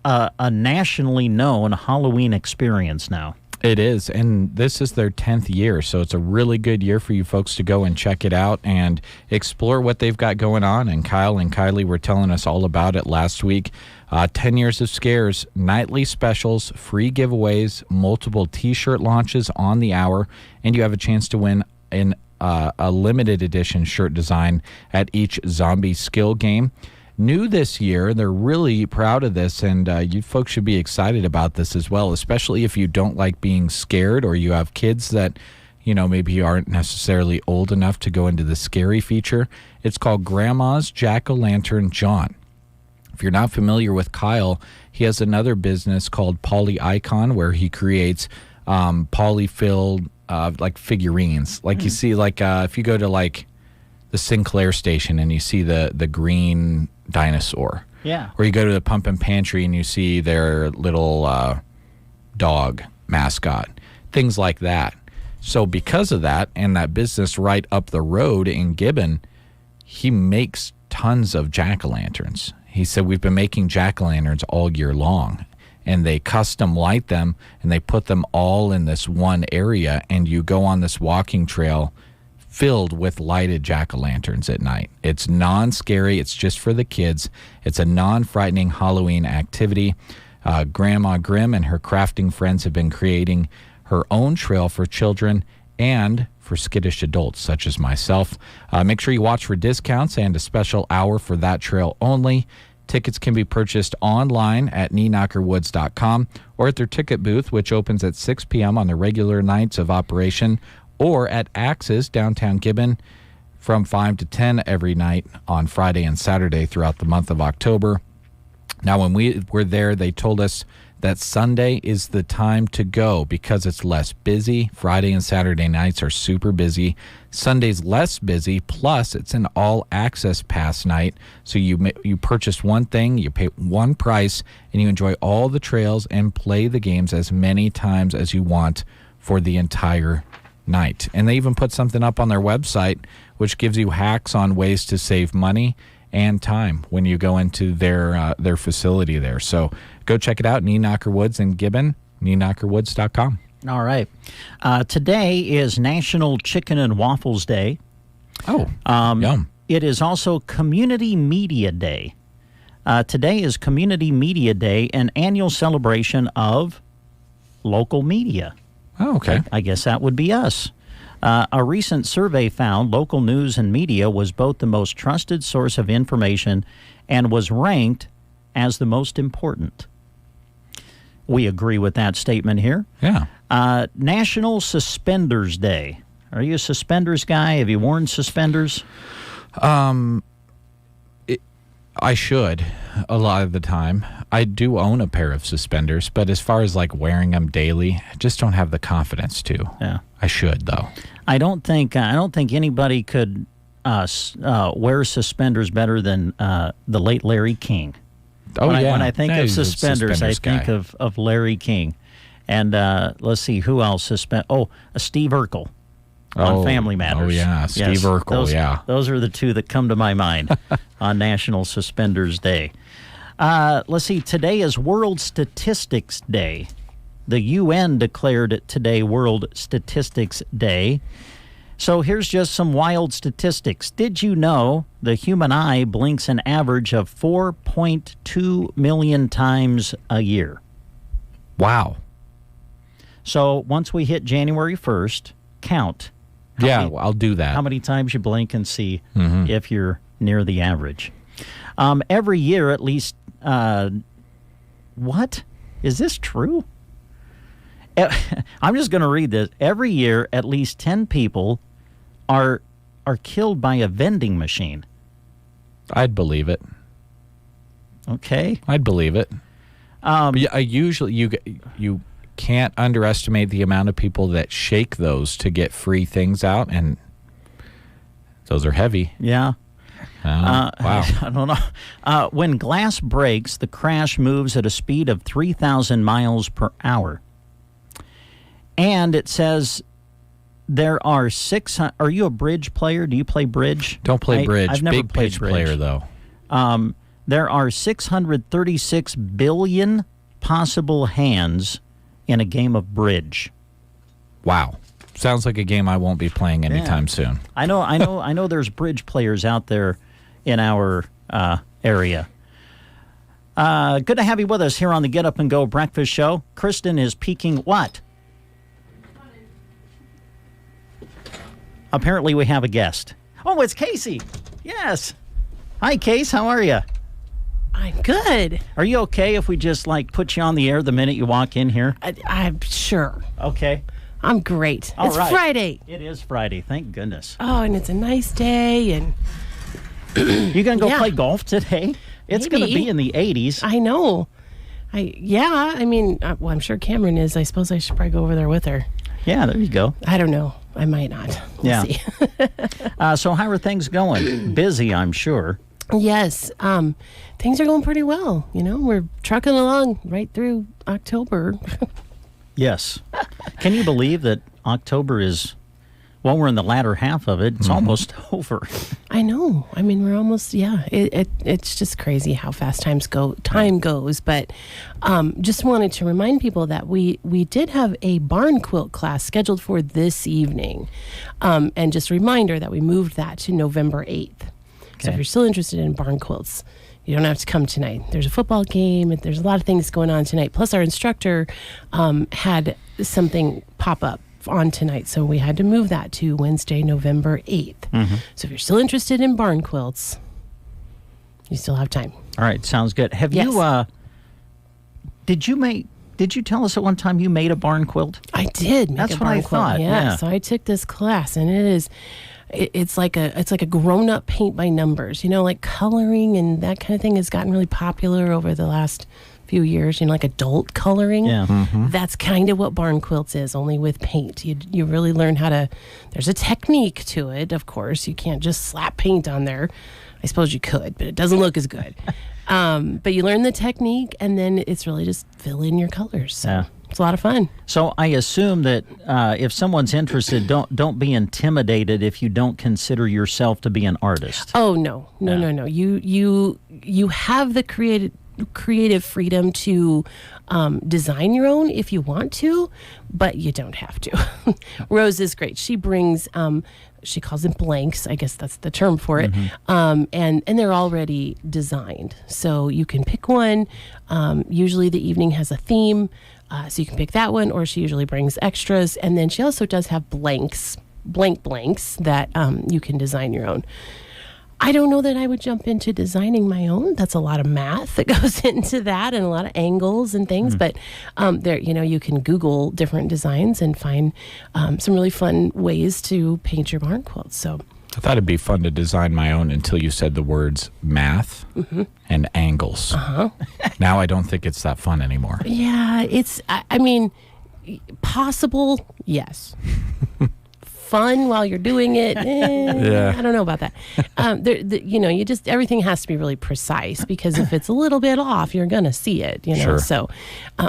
a nationally known Halloween experience now. It is, and this is their 10th year, so it's a really good year for you folks to go and check it out and explore what they've got going on. And Kyle and Kylie were telling us all about it last week. 10 years of scares, nightly specials, free giveaways, multiple T-shirt launches on the hour, and you have a chance to win a limited edition shirt design at each zombie skill game. New this year, they're really proud of this, and you folks should be excited about this as well, especially if you don't like being scared or you have kids that, maybe aren't necessarily old enough to go into the scary feature. It's called Grandma's Jack-O-Lantern John. If you're not familiar with Kyle, he has another business called Poly Icon where he creates poly-filled like figurines. Like you see, if you go to like the Sinclair station and you see the green dinosaur. Yeah. Or you go to the Pumpkin Pantry and you see their little dog mascot. Things like that. So because of that and that business right up the road in Gibbon, he makes tons of jack-o'-lanterns. He said, we've been making jack-o'-lanterns all year long. And they custom light them and they put them all in this one area, and you go on this walking trail filled with lighted jack-o'-lanterns at night. It's non-scary. It's just for the kids. It's a non-frightening Halloween activity. Grandma Grimm and her crafting friends have been creating her own trail for children and for skittish adults such as myself. Make sure you watch for discounts and a special hour for that trail only. Tickets can be purchased online at knee-knockerwoods.com or at their ticket booth, which opens at 6 p.m. on the regular nights of operation, or at Axis, downtown Gibbon, from 5 to 10 every night on Friday and Saturday throughout the month of October. Now, when we were there, they told us that Sunday is the time to go because it's less busy. Friday and Saturday nights are super busy. Sunday's less busy, plus it's an all-access pass night. So you purchase one thing, you pay one price, and you enjoy all the trails and play the games as many times as you want for the entire night. And they even put something up on their website which gives you hacks on ways to save money and time when you go into their facility there. So go check it out, Knee-Knocker Woods in Gibbon, knee-knockerwoods.com. All right. Today is National Chicken and Waffles Day. Oh, yum. It is also Community Media Day. Today is Community Media Day, an annual celebration of local media. Oh, okay. I guess that would be us. A recent survey found local news and media was both the most trusted source of information and was ranked as the most important. We agree with that statement here. Yeah. National Suspenders Day. Are you a suspenders guy? Have you worn suspenders? I should a lot of the time. I do own a pair of suspenders, but as far as like wearing them daily, I just don't have the confidence to. Yeah. I should though. I don't think anybody could wear suspenders better than the late Larry King. When I think of suspenders, I think of Larry King. And let's see, who else suspend? Steve Urkel on Family Matters. Oh, yeah, Steve Urkel, Those are the two that come to my mind on National Suspenders Day. Let's see, today is World Statistics Day. The UN declared today World Statistics Day. So here's just some wild statistics. Did you know the human eye blinks an average of 4.2 million times a year? Wow. So once we hit January 1st, count. I'll do that. How many times you blink and see if you're near the average. Every year, at least, what? Is this true? I'm just going to read this. Every year, at least 10 people are killed by a vending machine. I'd believe it. Okay. I'd believe it. Usually, you can't underestimate the amount of people that shake those to get free things out, and those are heavy. Yeah. Wow. I don't know. When glass breaks, the crash moves at a speed of 3,000 miles per hour. And it says there are 600. Are you a bridge player? Do you play bridge? Don't play bridge. I've never Big played pitch bridge. player, though. There are 636 billion possible hands in a game of bridge. Wow. Sounds like a game I won't be playing anytime soon. I know there's bridge players out there in our area. Good to have you with us here on the Get Up and Go Breakfast Show. Kristen is peeking what? Apparently we have a guest. Oh, it's Casey. Yes. Hi, Case. How are you? I'm good. Are you okay if we just put you on the air the minute you walk in here? I'm sure. Okay. I'm great. All it's right. Friday. It is Friday. Thank goodness. Oh, and it's a nice day. And you gonna go play golf today? It's Maybe. gonna be in the 80s. I know. I'm sure Cameron is. I suppose I should probably go over there with her. Yeah, there you go. I don't know. I might not. We'll see. So how are things going? Busy, I'm sure. Yes. Things are going pretty well. We're trucking along right through October. Yes. Can you believe that October is, we're in the latter half of it. It's almost over. I know. I mean, we're almost, it's just crazy how fast time goes. But just wanted to remind people that we did have a barn quilt class scheduled for this evening. And just a reminder that we moved that to November 8th. So if you're still interested in barn quilts, you don't have to come tonight. There's a football game. There's a lot of things going on tonight. Plus, our instructor had something pop up on tonight, so we had to move that to Wednesday, November 8th. So if you're still interested in barn quilts, you still have time. All right, sounds good. Have you, did you tell us at one time you made a barn quilt? I did make That's a what barn I quilt. thought. Yeah. So I took this class, and it's like a grown-up paint by numbers, like coloring and that kind of thing has gotten really popular over the last few years, like adult coloring. Yeah. That's kind of what barn quilts is, only with paint. You really learn how to, there's a technique to it, of course. You can't just slap paint on there. I suppose you could, but it doesn't look as good. But you learn the technique, and then it's really just fill in your colors. So it's a lot of fun. So I assume that if someone's interested, don't be intimidated if you don't consider yourself to be an artist. Oh, no. You have the creative freedom to design your own if you want to, but you don't have to. Rose is great. She brings she calls them blanks, I guess that's the term for it. And they're already designed, so you can pick one. Usually the evening has a theme, so you can pick that one, or she usually brings extras. And then she also does have blanks that you can design your own. I don't know that I would jump into designing my own. That's a lot of math that goes into that, and a lot of angles and things. But there, you can Google different designs and find some really fun ways to paint your barn quilts. So I thought it'd be fun to design my own until you said the words math and angles. Now I don't think it's that fun anymore. Yeah, I mean, possible, yes. Fun while you're doing it. I don't know about that. Everything has to be really precise, because if it's a little bit off, you're gonna see it. Sure. So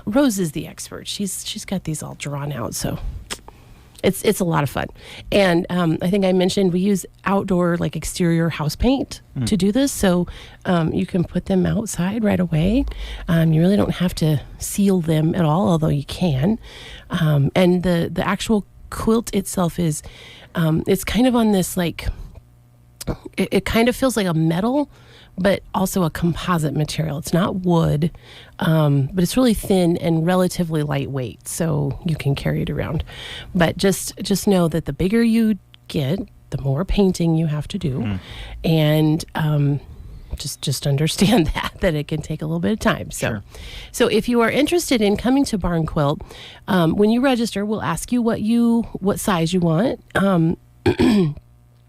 Rose is the expert. She's got these all drawn out. So it's a lot of fun. And I think I mentioned we use outdoor, exterior house paint to do this. So you can put them outside right away. You really don't have to seal them at all, although you can. And the actual quilt itself is, it's kind of on this like, it kind of feels like a metal, but also a composite material. It's not wood, but it's really thin and relatively lightweight, so you can carry it around. But just know that the bigger you get, the more painting you have to do, and just understand that it can take a little bit of time. So if you are interested in coming to Barn Quilt, when you register, we'll ask you what size you want.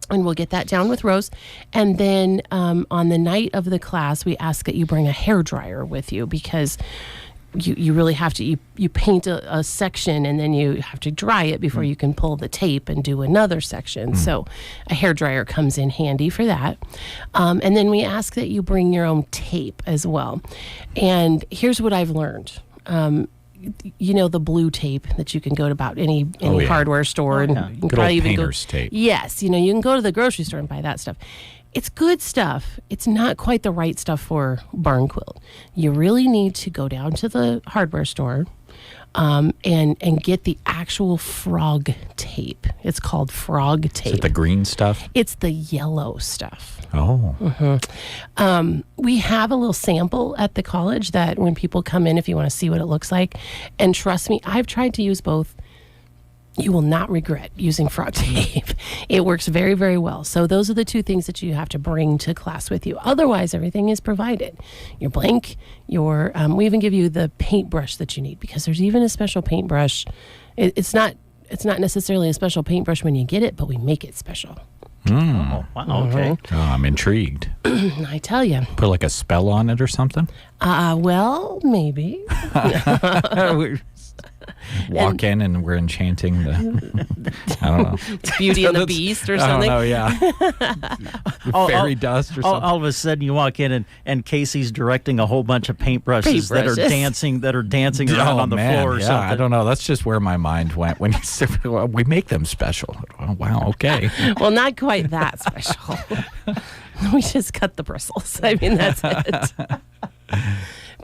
And we'll get that down with Rose. And then on the night of the class, we ask that you bring a hairdryer with you, because you really have to, you paint a section and then you have to dry it before you can pull the tape and do another section. So a hairdryer comes in handy for that. And then we ask that you bring your own tape as well. And here's what I've learned. You know, the blue tape that you can go to about any hardware store, and you can probably even go tape. Yes, you know, you can go to the grocery store and buy that stuff. It's good stuff. It's not quite the right stuff for Barn Quilt. You really need to go down to the hardware store and get the actual frog tape. It's called frog tape. Is it the green stuff? It's the yellow stuff. Oh. We have a little sample at the college that when people come in, if you want to see what it looks like, and trust me, I've tried to use both. You will not regret using frog tape. It works very, very well. So those are the two things that you have to bring to class with you. Otherwise, everything is provided. Your blank, we even give you the paintbrush that you need, because there's even a special paintbrush. It's not necessarily a special paintbrush when you get it, but we make it special. Oh, wow, okay. Oh, I'm intrigued. I tell you. Put like a spell on it or something? Well, maybe. Walk in and we're enchanting the, I don't know. Beauty and the Beast or something. I don't know, yeah. Fairy dust or something. All of a sudden you walk in and Casey's directing a whole bunch of paintbrushes that are dancing around on the floor or something. I don't know. That's just where my mind went when you said, well, we make them special. Oh, wow, okay. Well, not quite that special. We just cut the bristles. I mean, that's it.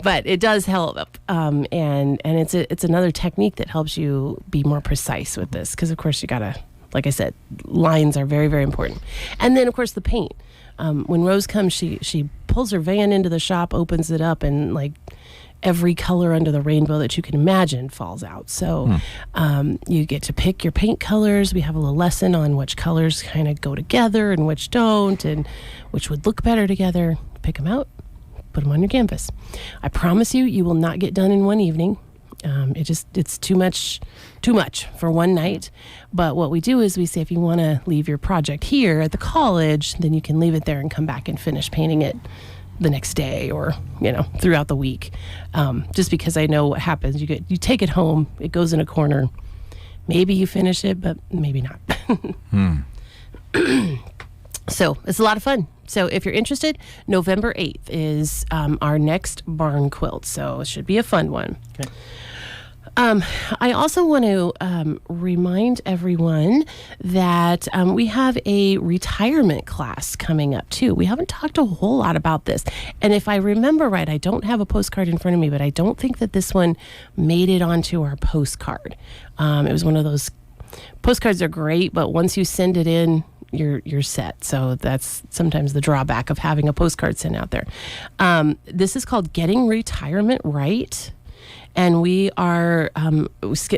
But it does help, and it's another technique that helps you be more precise with this, because of course you gotta, like I said, lines are very, very important. And then of course the paint. When Rose comes, she pulls her van into the shop, opens it up, and like every color under the rainbow that you can imagine falls out. So you get to pick your paint colors. We have a little lesson on which colors kind of go together and which don't, and which would look better together. Pick them out. Put them on your canvas. I promise you will not get done in one evening. It's too much for one night. But what we do is we say, if you want to leave your project here at the college, then you can leave it there and come back and finish painting it the next day, or throughout the week. Just because I know what happens. You take it home, it goes in a corner. Maybe you finish it, but maybe not. So it's a lot of fun. So if you're interested, November 8th is our next Barn Quilt. So it should be a fun one. Okay. I also want to remind everyone that we have a retirement class coming up too. We haven't talked a whole lot about this. And if I remember right, I don't have a postcard in front of me, but I don't think that this one made it onto our postcard. It was one of those postcards are great, but once you send it in, you're set. So that's sometimes the drawback of having a postcard sent out there. This is called Getting Retirement Right. And we are,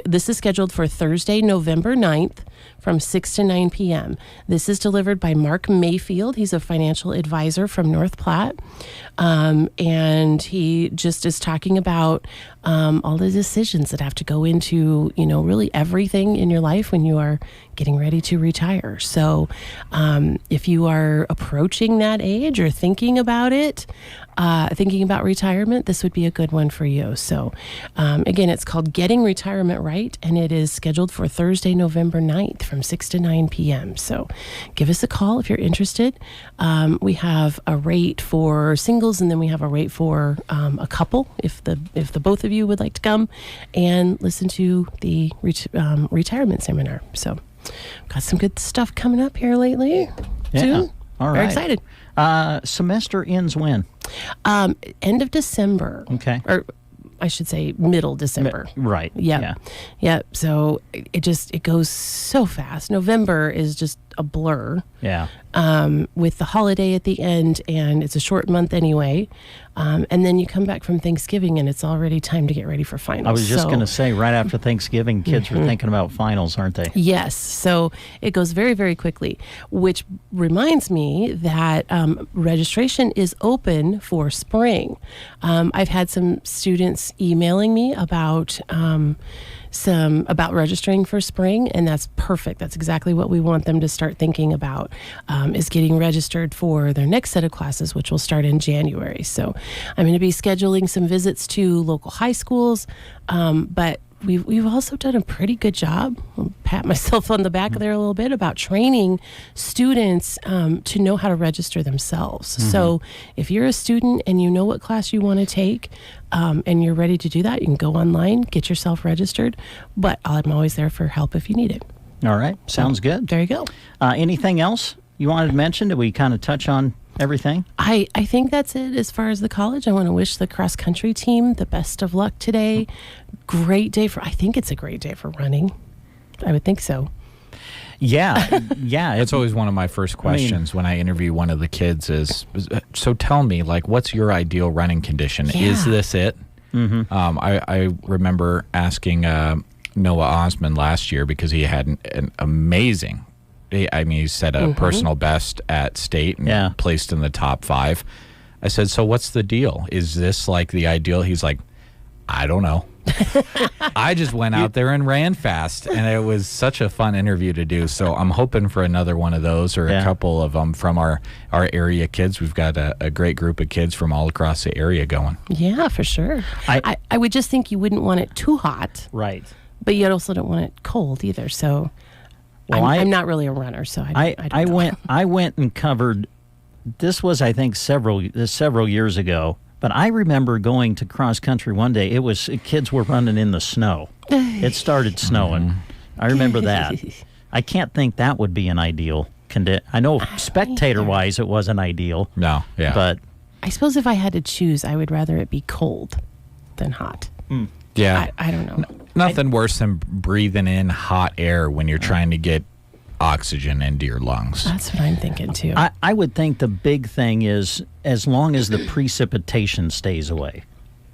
this is scheduled for Thursday, November 9th from 6 to 9 p.m. This is delivered by Mark Mayfield. He's a financial advisor from North Platte. And he just is talking about all the decisions that have to go into, really everything in your life when you are getting ready to retire. So if you are approaching that age or thinking about it, thinking about retirement, this would be a good one for you. So again, it's called Getting Retirement Right, and it is scheduled for Thursday, November 9th from 6 to 9 p.m. So give us a call if you're interested. We have a rate for singles, and then we have a rate for a couple if the both of you would like to come and listen to the retirement seminar. So got some good stuff coming up here lately. Yeah. Soon. All right. Very excited. Semester ends when? End of December. Okay. Or I should say middle December. Right. Yeah. So it goes so fast. November is just a blur. Yeah. With the holiday at the end, and it's a short month anyway. And then you come back from Thanksgiving, and it's already time to get ready for finals. I was just going to say, right after Thanksgiving, kids are thinking about finals, aren't they? Yes. So it goes very, very quickly, which reminds me that registration is open for spring. I've had some students emailing me about registering for spring, and that's perfect. That's exactly what we want them to start thinking about, is getting registered for their next set of classes, which will start in January. So I'm going to be scheduling some visits to local high schools, but we've also done a pretty good job. I'll pat myself on the back there a little bit about training students to know how to register themselves. So if you're a student and you know what class you want to take, and you're ready to do that, you can go online, get yourself registered. But I'm always there for help if you need it. All right. Sounds good. There you go. Anything else you wanted to mention? Did we kind of touch on everything? I think that's it as far as the college. I want to wish the cross country team the best of luck today. Great day I think it's a great day for running. I would think so. Yeah. It's always one of my first questions when I interview one of the kids is, so tell me, like, what's your ideal running condition? Yeah. Is this it? I remember asking Noah Osmond last year because he had an amazing, he set a personal best at state and placed in the top 5. I said, so what's the deal? Is this like the ideal? He's like, I don't know. I just went out there and ran fast, and it was such a fun interview to do. So I'm hoping for another one of those, or a couple of them from our area kids. We've got a great group of kids from all across the area going. Yeah, for sure. I would just think you wouldn't want it too hot. Right. But you also don't want it cold either. So I'm not really a runner, so I don't know. I went and covered, this was, I think, several years ago. But I remember going to cross country one day. It was kids were running in the snow. It started snowing. I remember that. I can't think that would be an ideal condition. I know spectator-wise it wasn't ideal. No, yeah. But I suppose if I had to choose, I would rather it be cold than hot. Yeah. I don't know. Nothing worse than breathing in hot air when you're trying to get oxygen into your lungs. That's what I'm thinking too. I would think the big thing is as long as the precipitation stays away.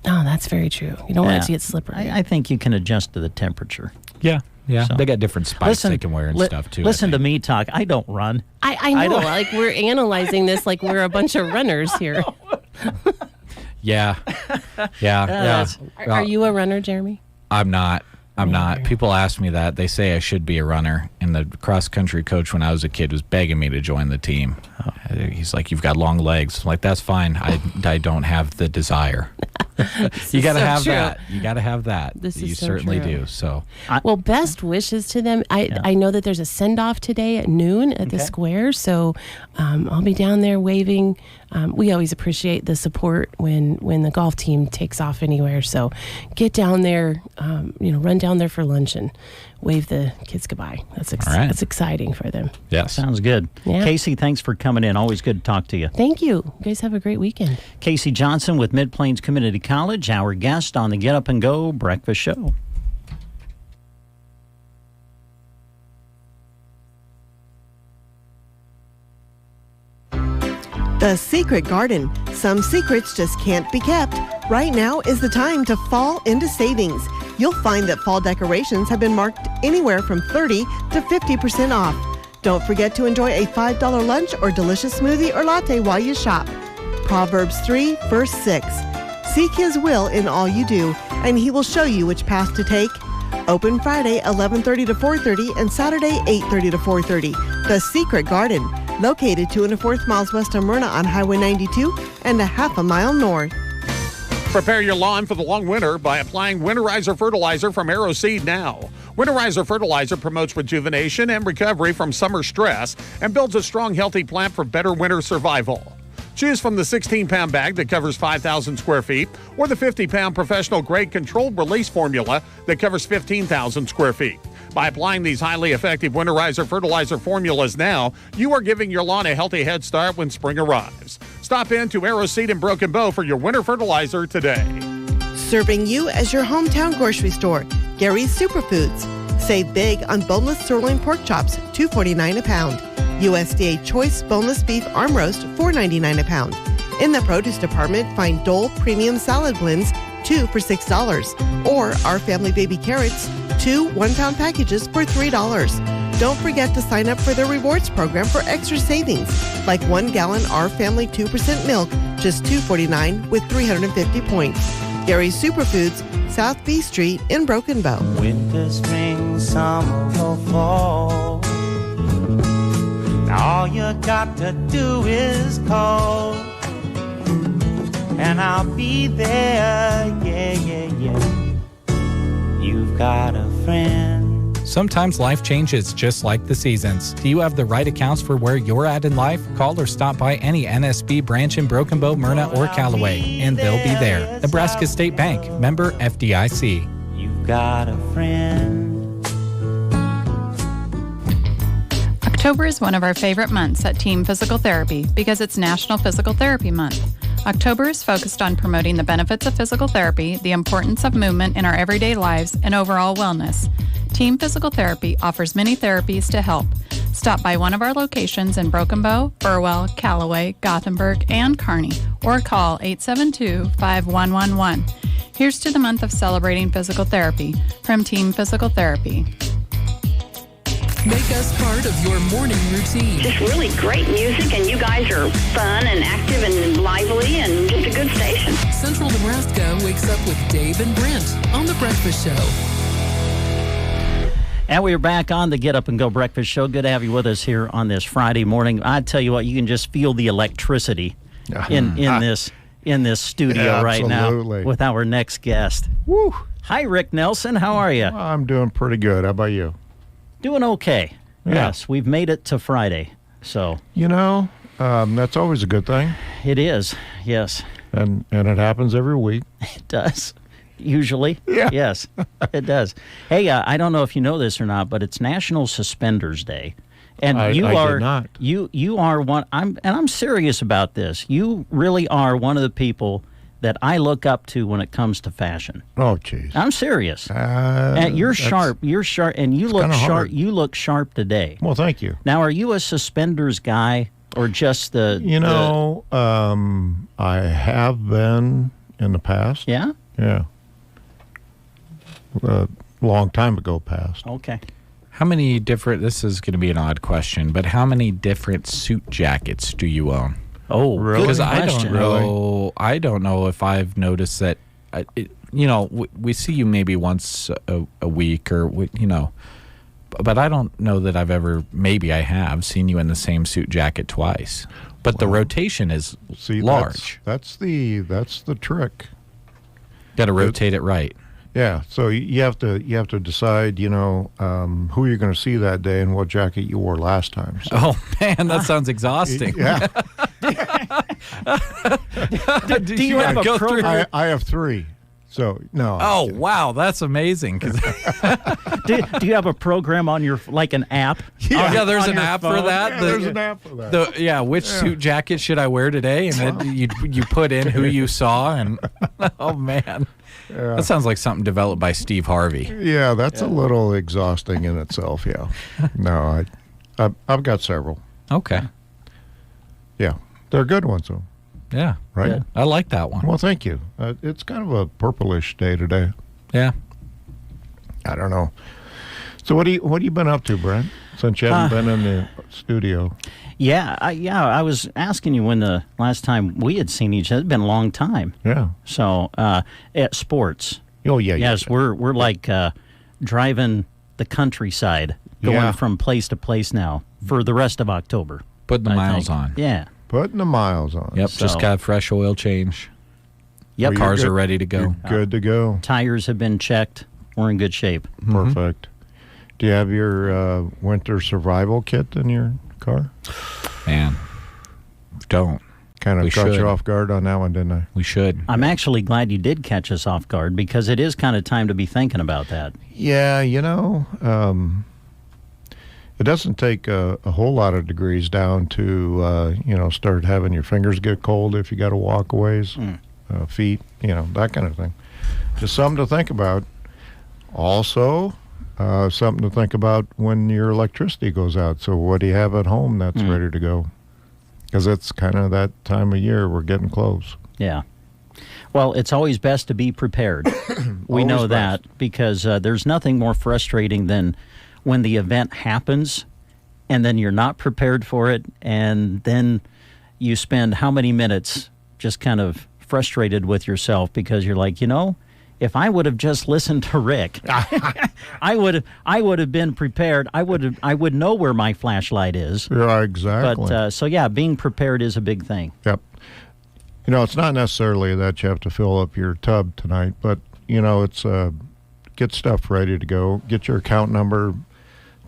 Oh, that's very true. You don't want it to get slippery. I think you can adjust to the temperature. Yeah. So. They got different spikes they can wear and stuff too. Listen to me talk. I don't run. I know. Like we're analyzing this like we're a bunch of runners here. Yeah. Are you a runner, Jeremy? I'm not. People ask me that. They say I should be a runner. And the cross-country coach when I was a kid was begging me to join the team. He's like, you've got long legs. I'm like, that's fine. I don't have the desire. You got to have that. You got to have that. You certainly do. So, well, best wishes to them. I know that there's a send-off today at noon at the square. So I'll be down there waving. We always appreciate the support when the golf team takes off anywhere. So get down there, run down there for lunch and wave the kids goodbye. That's exciting for them. Yes. Sounds good. Yeah. Casey, thanks for coming in. Always good to talk to you. Thank you. You guys have a great weekend. Casey Johnson with Mid-Plains Community College, our guest on the Get Up and Go Breakfast Show. The Secret Garden. Some secrets just can't be kept. Right now is the time to fall into savings. You'll find that fall decorations have been marked anywhere from 30 to 50% off. Don't forget to enjoy a $5 lunch or delicious smoothie or latte while you shop. Proverbs 3, verse 6. Seek His will in all you do, and He will show you which path to take. Open Friday 11:30 to 4:30 and Saturday 8:30 to 4:30. The Secret Garden, located 2 1/4 miles west of Myrna on Highway 92 and a half a mile north. Prepare your lawn for the long winter by applying Winterizer fertilizer from Arrow Seed now. Winterizer fertilizer promotes rejuvenation and recovery from summer stress and builds a strong, healthy plant for better winter survival. Choose from the 16-pound bag that covers 5,000 square feet or the 50-pound professional-grade controlled release formula that covers 15,000 square feet. By applying these highly effective Winterizer fertilizer formulas now, you are giving your lawn a healthy head start when spring arrives. Stop in to Arrow Seed in Broken Bow for your winter fertilizer today. Serving you as your hometown grocery store, Gary's Superfoods. Save big on boneless sirloin pork chops, $2.49 a pound. USDA Choice Boneless Beef Arm Roast, $4.99 a pound. In the produce department, find Dole Premium Salad Blends, 2 for $6. Or Our Family Baby Carrots, 2 1-pound packages for $3. Don't forget to sign up for the rewards program for extra savings, like 1 gallon Our Family 2% milk, just $2.49 with 350 points. Gary's Superfoods, South B Street in Broken Bow. Winter, spring, summer, or fall. Now all you got to do is call, and I'll be there, yeah. You've got a friend. Sometimes life changes just like the seasons. Do you have the right accounts for where you're at in life? Call or stop by any NSB branch in Broken Bow, Myrna, or Callaway, and they'll be there. Nebraska State Bank, member FDIC. You've got a friend. October is one of our favorite months at Team Physical Therapy because it's National Physical Therapy Month. October is focused on promoting the benefits of physical therapy, the importance of movement in our everyday lives, and overall wellness. Team Physical Therapy offers many therapies to help. Stop by one of our locations in Broken Bow, Burwell, Callaway, Gothenburg, and Kearney, or call 872-5111. Here's to the month of celebrating physical therapy from Team Physical Therapy. Make us part of your morning routine. Just really great music, and you guys are fun and active and lively and just a good station. Central Nebraska wakes up with Dave and Brent on The Breakfast Show. And we are back on the Get Up and Go Breakfast Show. Good to have you with us here on this Friday morning. I tell you what, you can just feel the electricity in this studio right now with our next guest. Woo. Hi, Rick Nelson. How are you? I'm doing pretty good. How about you? Doing okay. Yeah. Yes, we've made it to Friday. So that's always a good thing. It is. Yes. And it happens every week. It does. Usually. Yeah. Yes, it does. Hey, I don't know if you know this or not, but it's National Suspenders Day. And I did not. You are one. I'm serious about this. You really are one of the people that I look up to when it comes to fashion. Oh, jeez. I'm serious. And you're sharp. You're sharp, and you look sharp. Hard. You look sharp today. Well, thank you. Now, are you a suspenders guy or just the? I have been in the past. Yeah. Yeah. A long time ago past. Okay. How many different, this is going to be an odd question, but how many different suit jackets do you own? Oh, really? Because I don't know if I've noticed that, we see you maybe once a week or, but I don't know that I've ever, maybe I have seen you in the same suit jacket twice. But the rotation is large. That's the trick. Got to rotate it right. Yeah, so you have to decide, who you're going to see that day and what jacket you wore last time. So. Oh man, that sounds exhausting. Yeah. Do you have a program? I have 3. So no. Oh wow, that's amazing. Do you have a program on your an app? Yeah, there's an app for that. Yeah, there's an app for that. Which suit jacket should I wear today? And then you put in who you saw, and oh man. Yeah. That sounds like something developed by Steve Harvey. Yeah, that's a little exhausting in itself, yeah. No, I've got several. Okay. Yeah, they're good ones, though. Yeah. Right? Good. I like that one. Well, thank you. It's kind of a purplish day today. Yeah. I don't know. So what have you been up to, Brent, since you haven't been in the studio? Yeah, I was asking you when the last time we had seen each other. It's been a long time. Yeah. So, at sports. Oh, yeah. Yes, we're like driving the countryside, going from place to place now for the rest of October. Putting the miles on. Yeah. Putting the miles on. Yep, just got a fresh oil change. Yep. Cars are ready to go. You're good to go. Tires have been checked. We're in good shape. Perfect. Do you have your winter survival kit in your car? Man, don't. Kind of caught you off guard on that one, didn't I? We should. I'm actually glad you did catch us off guard because it is kind of time to be thinking about that. Yeah, it doesn't take a whole lot of degrees down to, start having your fingers get cold if you got to walk a ways, feet, that kind of thing. Just something to think about. Also, something to think about when your electricity goes out. So what do you have at home that's ready to go? Because it's kind of that time of year. We're getting close. Yeah. Well, it's always best to be prepared. We know that because there's nothing more frustrating than when the event happens and then you're not prepared for it, and then you spend how many minutes just kind of frustrated with yourself because you're like, if I would have just listened to Rick, I would have been prepared. I would know where my flashlight is. Yeah, exactly. But being prepared is a big thing. Yep. It's not necessarily that you have to fill up your tub tonight, but it's get stuff ready to go. Get your account number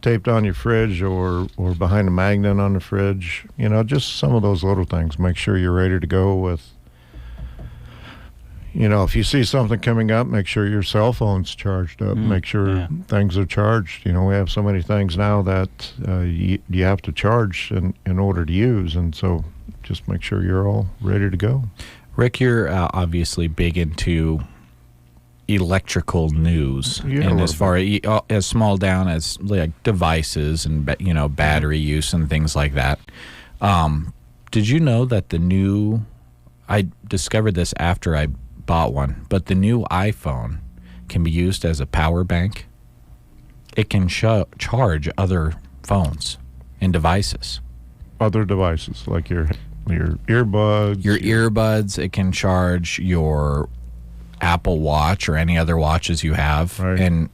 taped on your fridge or behind a magnet on the fridge. Just some of those little things. Make sure you're ready to go with. If you see something coming up, make sure your cell phone's charged up. Make sure things are charged. We have so many things now that you have to charge in order to use. And so just make sure you're all ready to go. Rick, you're obviously big into electrical news. And as far as small down as like devices and, battery use and things like that. Did you know that I discovered this after I bought one, but the new iPhone can be used as a power bank. It can charge other phones and devices. Other devices like your earbuds. Your earbuds. It can charge your Apple Watch or any other watches you have. Right. And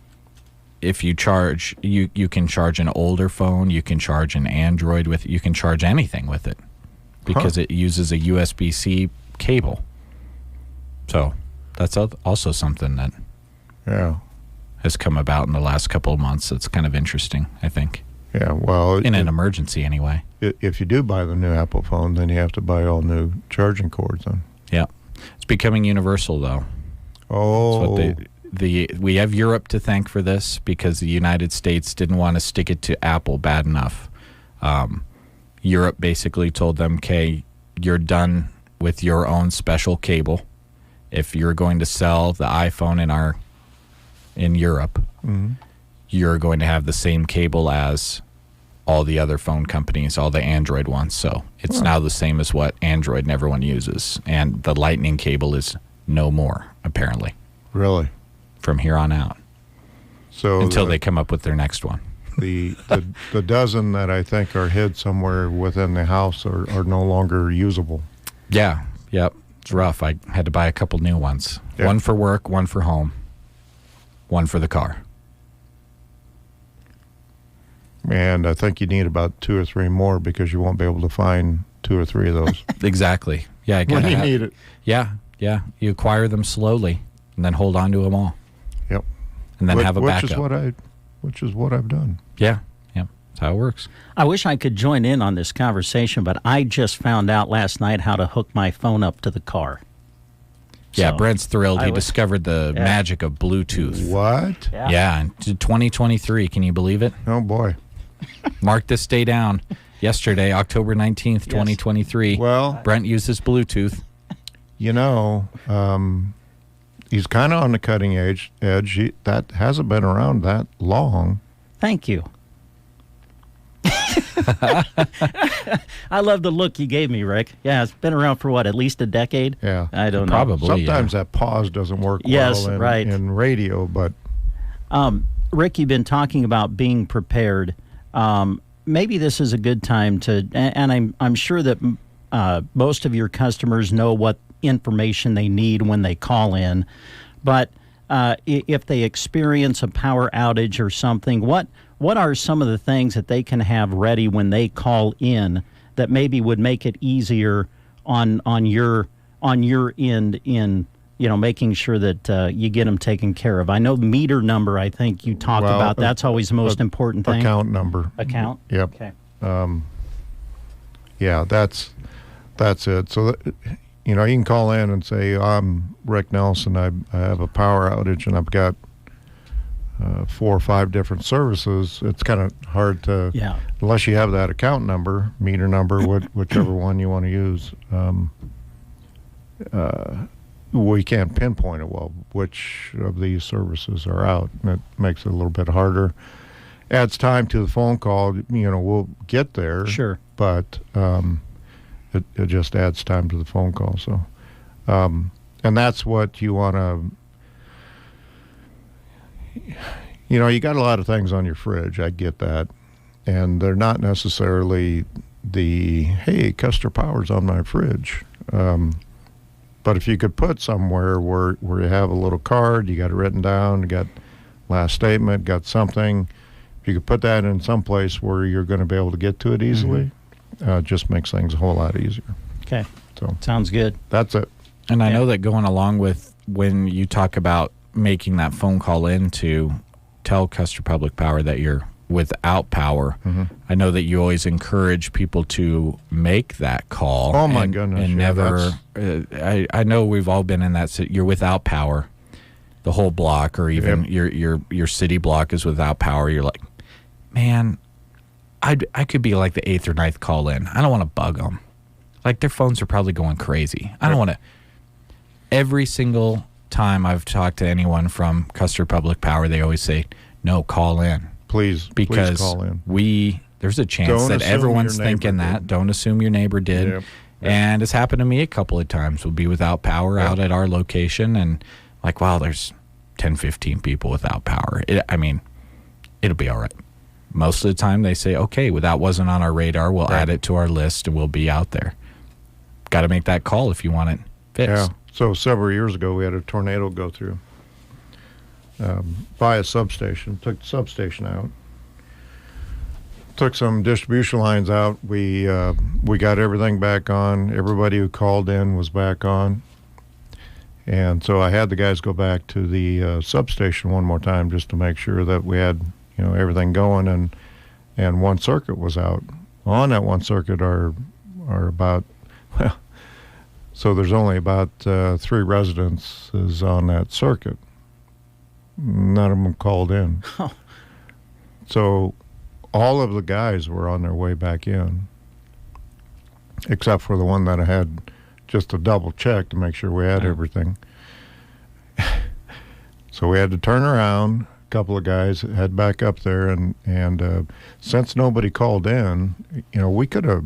if you charge, you can charge an older phone. You can charge an Android with it. You can charge anything with it because it uses a USB-C cable. So that's also something that has come about in the last couple of months. It's kind of interesting, I think. Yeah, well... In an emergency, anyway. If you do buy the new Apple phone, then you have to buy all new charging cords. Then. Yeah. It's becoming universal, though. Oh. We have Europe to thank for this because the United States didn't want to stick it to Apple bad enough. Europe basically told them, okay, you're done with your own special cable. If you're going to sell the iPhone in Europe, you're going to have the same cable as all the other phone companies, all the Android ones. So it's now the same as what Android and everyone uses. And the Lightning cable is no more, apparently. Really? From here on out. So until they come up with their next one. The dozen that I think are hid somewhere within the house are no longer usable. Yeah. Yep. It's rough. I had to buy a couple new ones. Yep. One for work, one for home, one for the car. And I think you need about 2 or 3 more because you won't be able to find 2 or 3 of those. Exactly. Yeah. When you need it. Yeah. Yeah. You acquire them slowly and then hold on to them all. Yep. And then have a backup. Which is what I've done. Yeah. Yeah. That's how it works. I wish I could join in on this conversation, but I just found out last night how to hook my phone up to the car. Yeah, so Brent's thrilled. He discovered the magic of Bluetooth. What? Yeah, in 2023. Can you believe it? Oh, boy. Mark this day down. Yesterday, October 19th, 2023. Well, Brent uses Bluetooth. He's kind of on the cutting edge. That hasn't been around that long. Thank you. I love the look you gave me, Rick. Yeah, it's been around for what, at least a decade? Yeah. I don't know. Probably. Sometimes that pause doesn't work well in radio, but... Rick, you've been talking about being prepared. Maybe this is a good time to, and I'm sure that most of your customers know what information they need when they call in, but if they experience a power outage or something, what are some of the things that they can have ready when they call in that maybe would make it easier on your end in making sure that you get them taken care of? I know meter number, I think you talked about. That's always the most important thing. Account number. Account? Yep. Okay. Yeah, that's it. So, you can call in and say, I'm Rick Nelson. I have a power outage and I've got 4 or 5 different services. It's kind of hard to, unless you have that account number, meter number, whichever one you want to use. we can't pinpoint it well which of these services are out. And it makes it a little bit harder. Adds time to the phone call. We'll get there. Sure. But it just adds time to the phone call. So, and that's what you want to. You got a lot of things on your fridge. I get that, and they're not necessarily hey, Custer Power's on my fridge. But if you could put somewhere where you have a little card, you got it written down, you got last statement, got something. If you could put that in some place where you're going to be able to get to it easily, just makes things a whole lot easier. Okay. So sounds good. That's it. And I know that going along with when you talk about making that phone call in to tell Custer Public Power that you're without power, I know that you always encourage people to make that call. Oh my goodness! And never. I know we've all been in that. You're without power. The whole block, or even your city block, is without power. You're like, man, I could be like the 8th or 9th call in. I don't want to bug them. Like, their phones are probably going crazy. I don't want to. Every single time I've talked to anyone from Custer Public Power, they always say, "No, call in." Please call in. There's a chance that everyone's thinking that. Don't assume your neighbor did. Yep. And it's happened to me a couple of times. We'll be without power out at our location, and like, wow, there's 10, 15 people without power. It'll be all right. Most of the time they say, okay, well, that wasn't on our radar. We'll add it to our list, and we'll be out there. Got to make that call if you want it fixed. Yeah. So several years ago, we had a tornado go through by a substation. Took the substation out. Took some distribution lines out. We got everything back on. Everybody who called in was back on. And so I had the guys go back to the substation one more time just to make sure that we had everything going, and one circuit was out. On that one circuit are about, well, so there's only about 3 residences on that circuit. None of them called in. Oh. So all of the guys were on their way back in, except for the one that I had just a double check to make sure we had everything. So we had to turn around. A couple of guys head back up there, and since nobody called in, we could have,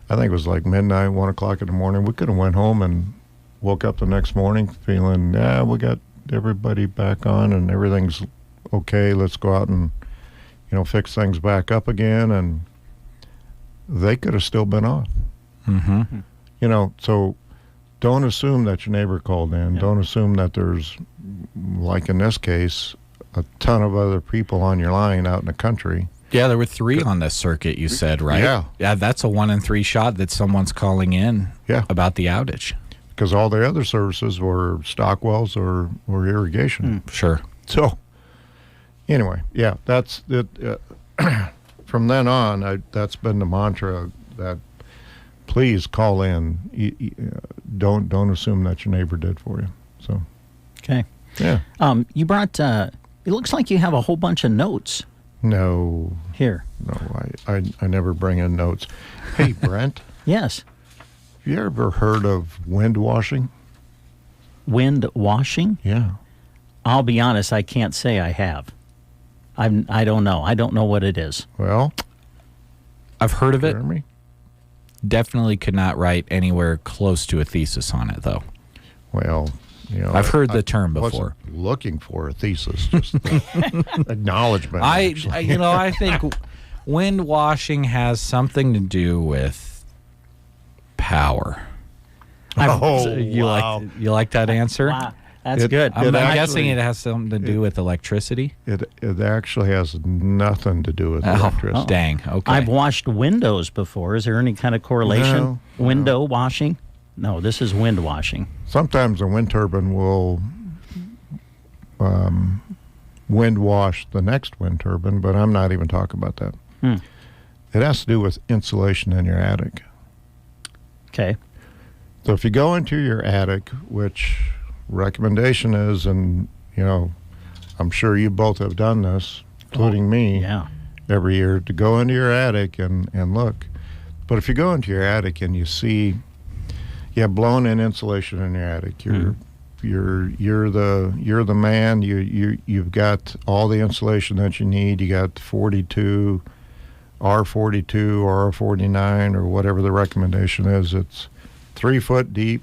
I think it was like midnight, 1 o'clock in the morning, we could have went home and woke up the next morning feeling, we got everybody back on and everything's okay. Let's go out and, fix things back up again. And they could have still been off. So don't assume that your neighbor called in. Don't assume that there's, like in this case, a ton of other people on your line out in the country. Yeah, there were 3 on this circuit, you said, right? Yeah, that's a 1 in 3 shot that someone's calling in about the outage. Because all the other services were stock wells or irrigation. Sure. So, anyway, that's it. From then on, that's been the mantra that please call in. Don't assume that your neighbor did for you. So, okay. Yeah. You brought. It looks like you have a whole bunch of notes. No. Here. No, I never bring in notes. Hey, Brent. Yes. Have you ever heard of wind washing? Wind washing? Yeah. I'll be honest, I can't say I have. I don't know. I don't know what it is. Well, I've heard of it. Jeremy? Definitely could not write anywhere close to a thesis on it, though. Well, I've heard the term before. Wasn't looking for a thesis, just acknowledgement. I think wind washing has something to do with power. You like that answer? Wow. That's good. I'm guessing it has something to do with electricity. It actually has nothing to do with electricity. Oh, dang. Okay. I've washed windows before. Is there any kind of correlation? No. Window washing? No, this is wind washing. Sometimes a wind turbine will wind wash the next wind turbine, but I'm not even talking about that. It has to do with insulation in your attic. Okay. So if you go into your attic, which recommendation is, and I'm sure you both have done this, including me, every year, to go into your attic and look. But if you go into your attic and you see, Yeah, blown-in insulation in your attic. You're the man. You've got all the insulation that you need. You got 42, R42, or R49, or whatever the recommendation is. It's 3 foot deep.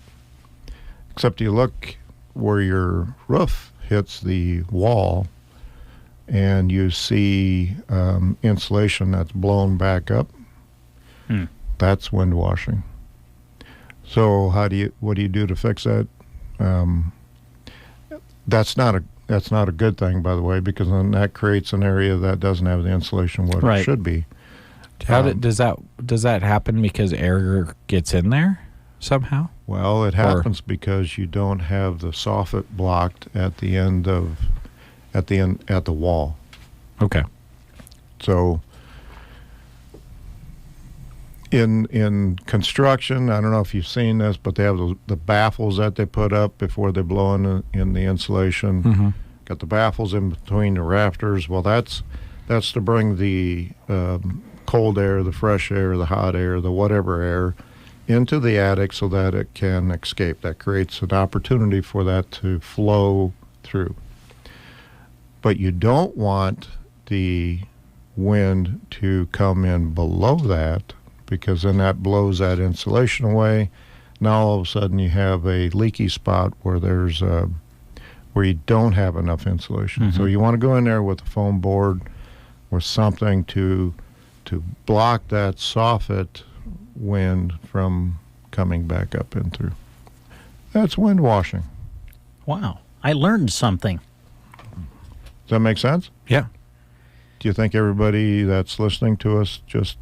Except you look where your roof hits the wall, and you see insulation that's blown back up. That's wind washing. So what do you do to fix that? That's not a good thing, by the way, because then that creates an area that doesn't have the insulation what it should be. Does that happen because air gets in there somehow? Well, it happens because you don't have the soffit blocked at the end at the wall. Okay. So in construction, I don't know if you've seen this, but they have the baffles that they put up before they blow in the insulation. Mm-hmm. Got the baffles in between the rafters. Well, that's to bring the cold air, the fresh air, the hot air, the whatever air into the attic so that it can escape. That creates an opportunity for that to flow through. But you don't want the wind to come in below that, because then that blows that insulation away. Now all of a sudden you have a leaky spot where where you don't have enough insulation. Mm-hmm. So you want to go in there with a foam board or something to block that soffit wind from coming back up and through. That's wind washing. Wow. I learned something. Does that make sense? Yeah. Do you think everybody that's listening to us just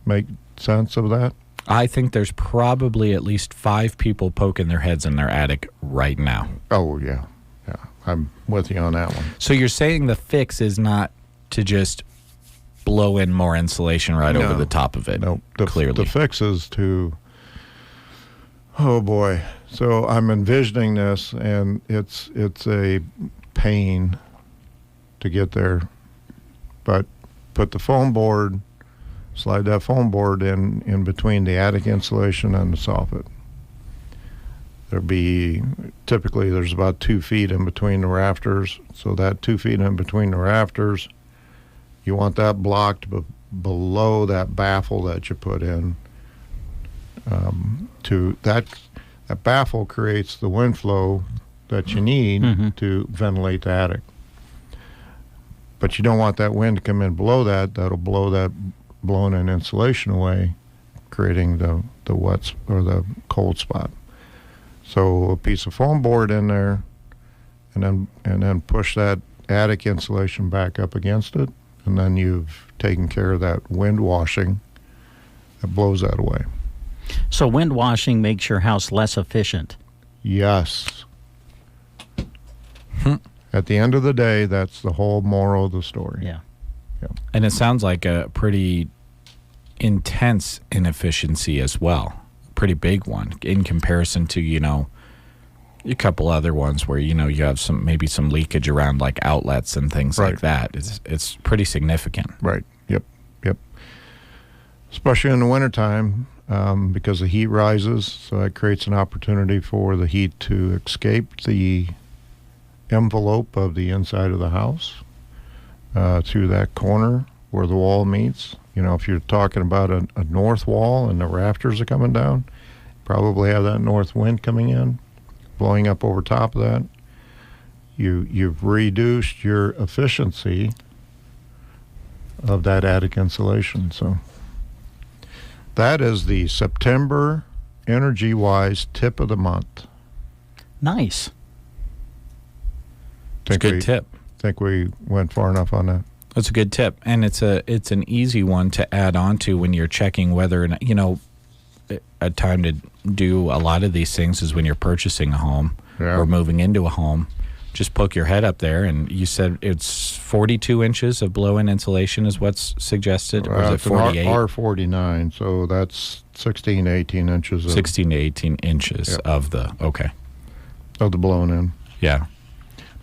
make sense of that? I think there's probably at least 5 people poking their heads in their attic right now. Oh, yeah. Yeah. I'm with you on that one. So you're saying the fix is not to just blow in more insulation over the top of it? No. Clearly. The fix is to... Oh, boy. So I'm envisioning this, and it's a pain to get there. But put the foam board... Slide that foam board in between the attic insulation and the soffit. Typically there's about 2 feet in between the rafters. So that 2 feet in between the rafters, you want that blocked below that baffle that you put in. That baffle creates the wind flow that you need to ventilate the attic. But you don't want that wind to come in below that. That'll blow that blown in insulation away, creating the wet or the cold spot. So a piece of foam board in there, and then push that attic insulation back up against it, and then you've taken care of that wind washing that blows that away. So wind washing makes your house less efficient. Yes. At the end of the day, that's the whole moral of the story. Yeah. And it sounds like a pretty intense inefficiency as well. Pretty big one in comparison to, a couple other ones where, you have maybe some leakage around like outlets and things like that. It's pretty significant. Right. Yep. Especially in the wintertime, because the heat rises. So that creates an opportunity for the heat to escape the envelope of the inside of the house. Through that corner where the wall meets. If you're talking about a north wall and the rafters are coming down, probably have that north wind coming in, blowing up over top of that. You've reduced your efficiency of that attic insulation. So that is the September energy-wise tip of the month. Nice. It's a good tip. Think we went far enough on that? That's a good tip, and it's an easy one to add on to when you're checking whether or not, a time to do a lot of these things is when you're purchasing a home or moving into a home. Just poke your head up there, and you said it's 42 inches of blow-in insulation is what's suggested, or is it 48? R49, so that's 16 to 18 inches. 16 to 18 inches of the blown-in. Yeah.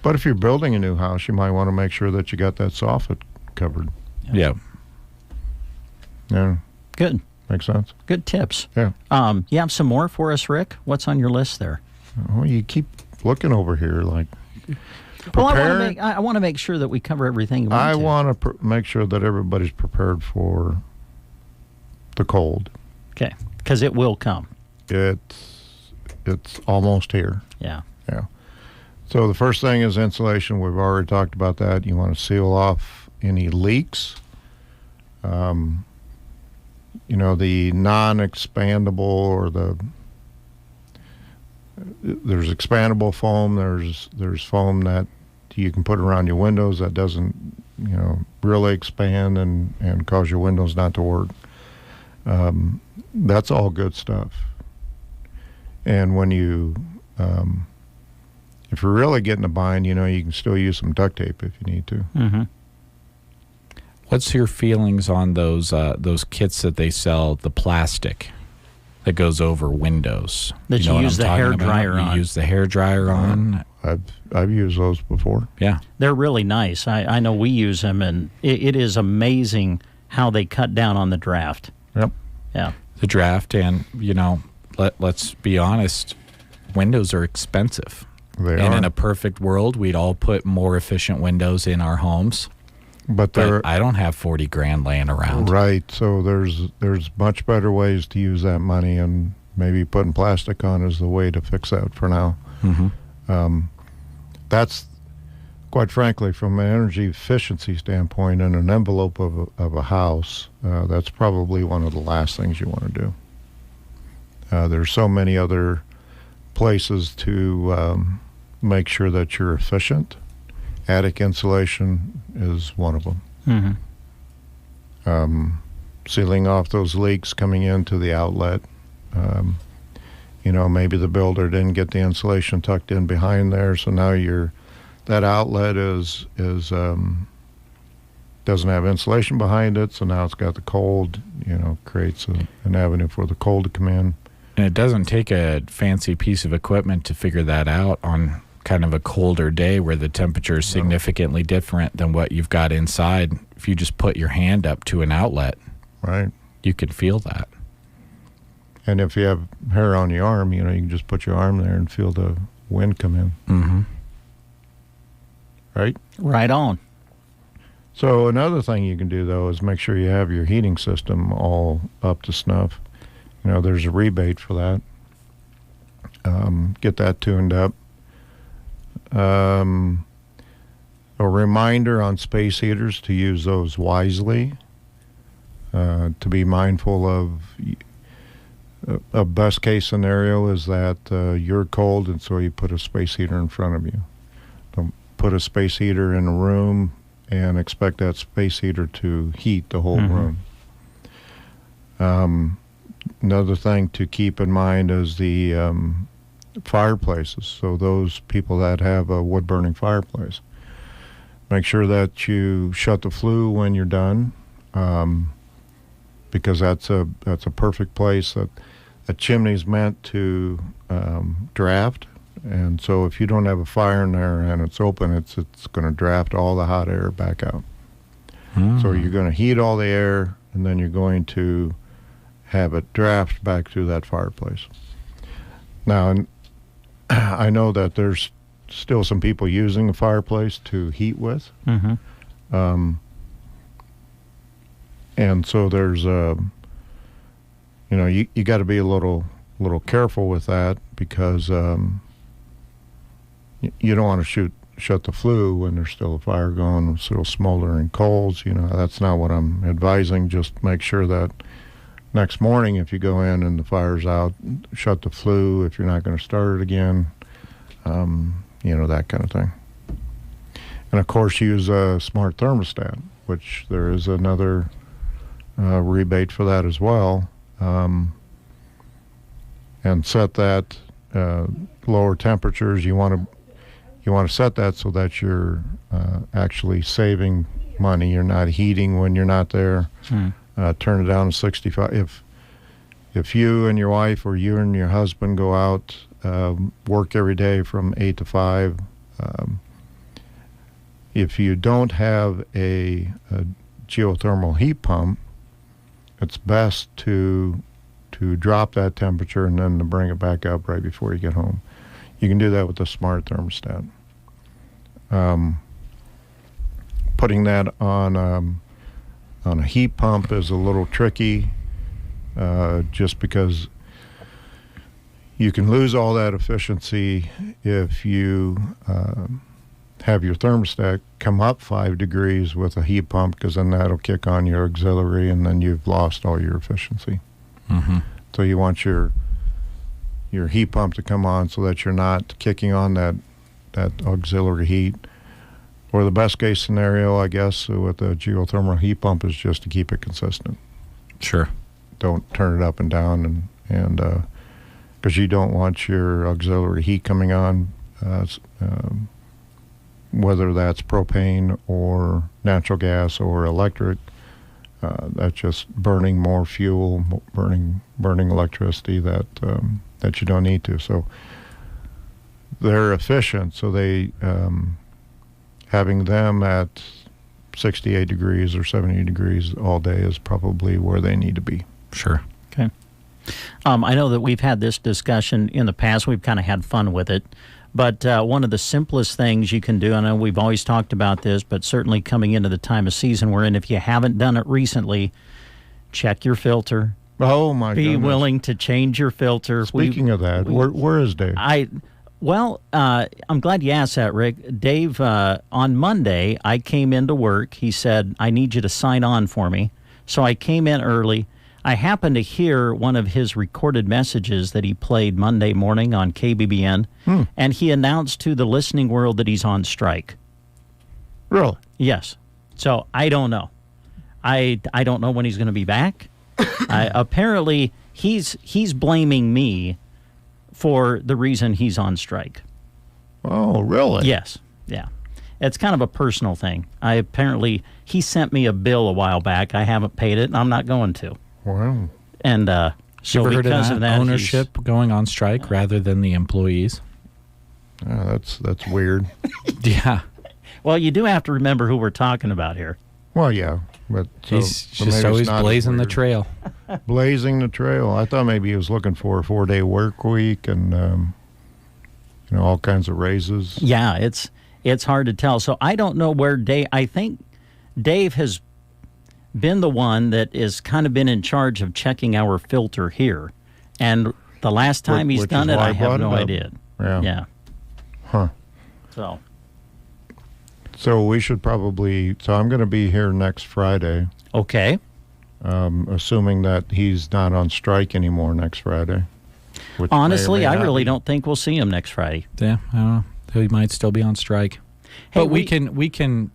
But if you're building a new house, you might want to make sure that you got that soffit covered. Yeah. Yeah. Good. Make sense? Good tips. Yeah. You have some more for us, Rick? What's on your list there? Oh, you keep looking over here like. Well, I want to make sure that we cover everything. I want to make sure that everybody's prepared for the cold. Okay, because it will come. It's almost here. Yeah. Yeah. So the first thing is insulation. We've already talked about that. You want to seal off any leaks. The non-expandable or there's expandable foam. There's foam that you can put around your windows that doesn't, really expand and cause your windows not to work. That's all good stuff. And when you, if you're really getting a bind, you can still use some duct tape if you need to. Mm-hmm. What's your feelings on those kits that they sell, the plastic that goes over windows? That you use the hair dryer on. You use the hair dryer on. I've used those before. Yeah. They're really nice. I know we use them, and it is amazing how they cut down on the draft. Yep. Yeah. The draft, and, let's be honest, windows are expensive. They and are. In a perfect world, we'd all put more efficient windows in our homes. But I don't have $40,000 laying around. Right. So there's much better ways to use that money, and maybe putting plastic on is the way to fix that for now. Mm-hmm. That's, quite frankly, from an energy efficiency standpoint, in an envelope of a house, that's probably one of the last things you want to do. There's so many other places to make sure that you're efficient. Attic insulation is one of them. Mm-hmm. Sealing off those leaks coming into the outlet. Maybe the builder didn't get the insulation tucked in behind there, so now that outlet doesn't have insulation behind it, so now it's got the cold. Creates an avenue for the cold to come in. And it doesn't take a fancy piece of equipment to figure that out on kind of a colder day where the temperature is significantly different than what you've got inside. If you just put your hand up to an outlet, right, you can feel that. And if you have hair on your arm, you can just put your arm there and feel the wind come in. Mm-hmm. Right? Right on. So another thing you can do, though, is make sure you have your heating system all up to snuff. There's a rebate for that. Get that tuned up. A reminder on space heaters to use those wisely, to be mindful of a best case scenario is that you're cold, and so you put a space heater in front of you. Don't put a space heater in a room and expect that space heater to heat the whole room. Another thing to keep in mind is the fireplaces. So those people that have a wood-burning fireplace, make sure that you shut the flue when you're done, because that's a perfect place. That a chimney's meant to draft, and so if you don't have a fire in there and it's open, it's going to draft all the hot air back out. So you're going to heat all the air, and then you're going to have it draft back through that fireplace. Now, I know that there's still some people using a fireplace to heat with. Mm-hmm. And so there's you got to be a little careful with that, because you don't want to shut the flue when there's still a fire going, still smoldering coals. That's not what I'm advising. Just make sure that next morning, if you go in and the fire's out, shut the flue if you're not going to start it again. That kind of thing. And of course, use a smart thermostat, which there is another rebate for that as well. And set that lower temperatures. You want to set that so that you're actually saving money. You're not heating when you're not there. Turn it down to 65. If you and your wife or you and your husband go out, work every day from 8 to 5, if you don't have a geothermal heat pump, it's best to drop that temperature and then to bring it back up right before you get home. You can do that with a smart thermostat. Putting that on a heat pump is a little tricky, just because you can lose all that efficiency if you have your thermostat come up 5 degrees with a heat pump, because then that'll kick on your auxiliary and then you've lost all your efficiency. Mm-hmm. So you want your heat pump to come on so that you're not kicking on that auxiliary heat. Or the best case scenario, I guess, with a geothermal heat pump is just to keep it consistent. Sure. Don't turn it up and down, and because you don't want your auxiliary heat coming on, whether that's propane or natural gas or electric. That's just burning more fuel, burning electricity that you don't need to. So they're efficient. So they having them at 68 degrees or 70 degrees all day is probably where they need to be. Sure. Okay. I know that we've had this discussion in the past. We've kind of had fun with it. But one of the simplest things you can do, I know we've always talked about this, but certainly coming into the time of season we're in, if you haven't done it recently, check your filter. Oh, my goodness. Be willing to change your filter. Speaking of that, where is Dave? I'm glad you asked that, Rick. Dave, on Monday, I came into work. He said, I need you to sign on for me. So I came in early. I happened to hear one of his recorded messages that he played Monday morning on KBBN, and he announced to the listening world that he's on strike. Really? Yes. So I don't know. I don't know when he's going to be back. Apparently, he's blaming me for the reason he's on strike. Oh, really? Yes. Yeah. It's kind of a personal thing. He sent me a bill a while back. I haven't paid it, and I'm not going to. Wow. And so ever because heard of that, ownership going on strike rather than the employees? That's weird. Yeah. Well, you do have to remember who we're talking about here. Well, yeah, but he's just always blazing the trail. Blazing the trail. I thought maybe he was looking for a 4-day work week and all kinds of raises. Yeah, it's hard to tell. So I don't know where Dave. I think Dave has been the one that has kind of been in charge of checking our filter here, and the last time he's done it, I have no idea. Yeah. Huh. So we should probably. So I'm going to be here next Friday. Okay. Assuming that he's not on strike anymore next Friday. Honestly, I really don't think we'll see him next Friday. Yeah, I don't know. He might still be on strike. Hey, but we can.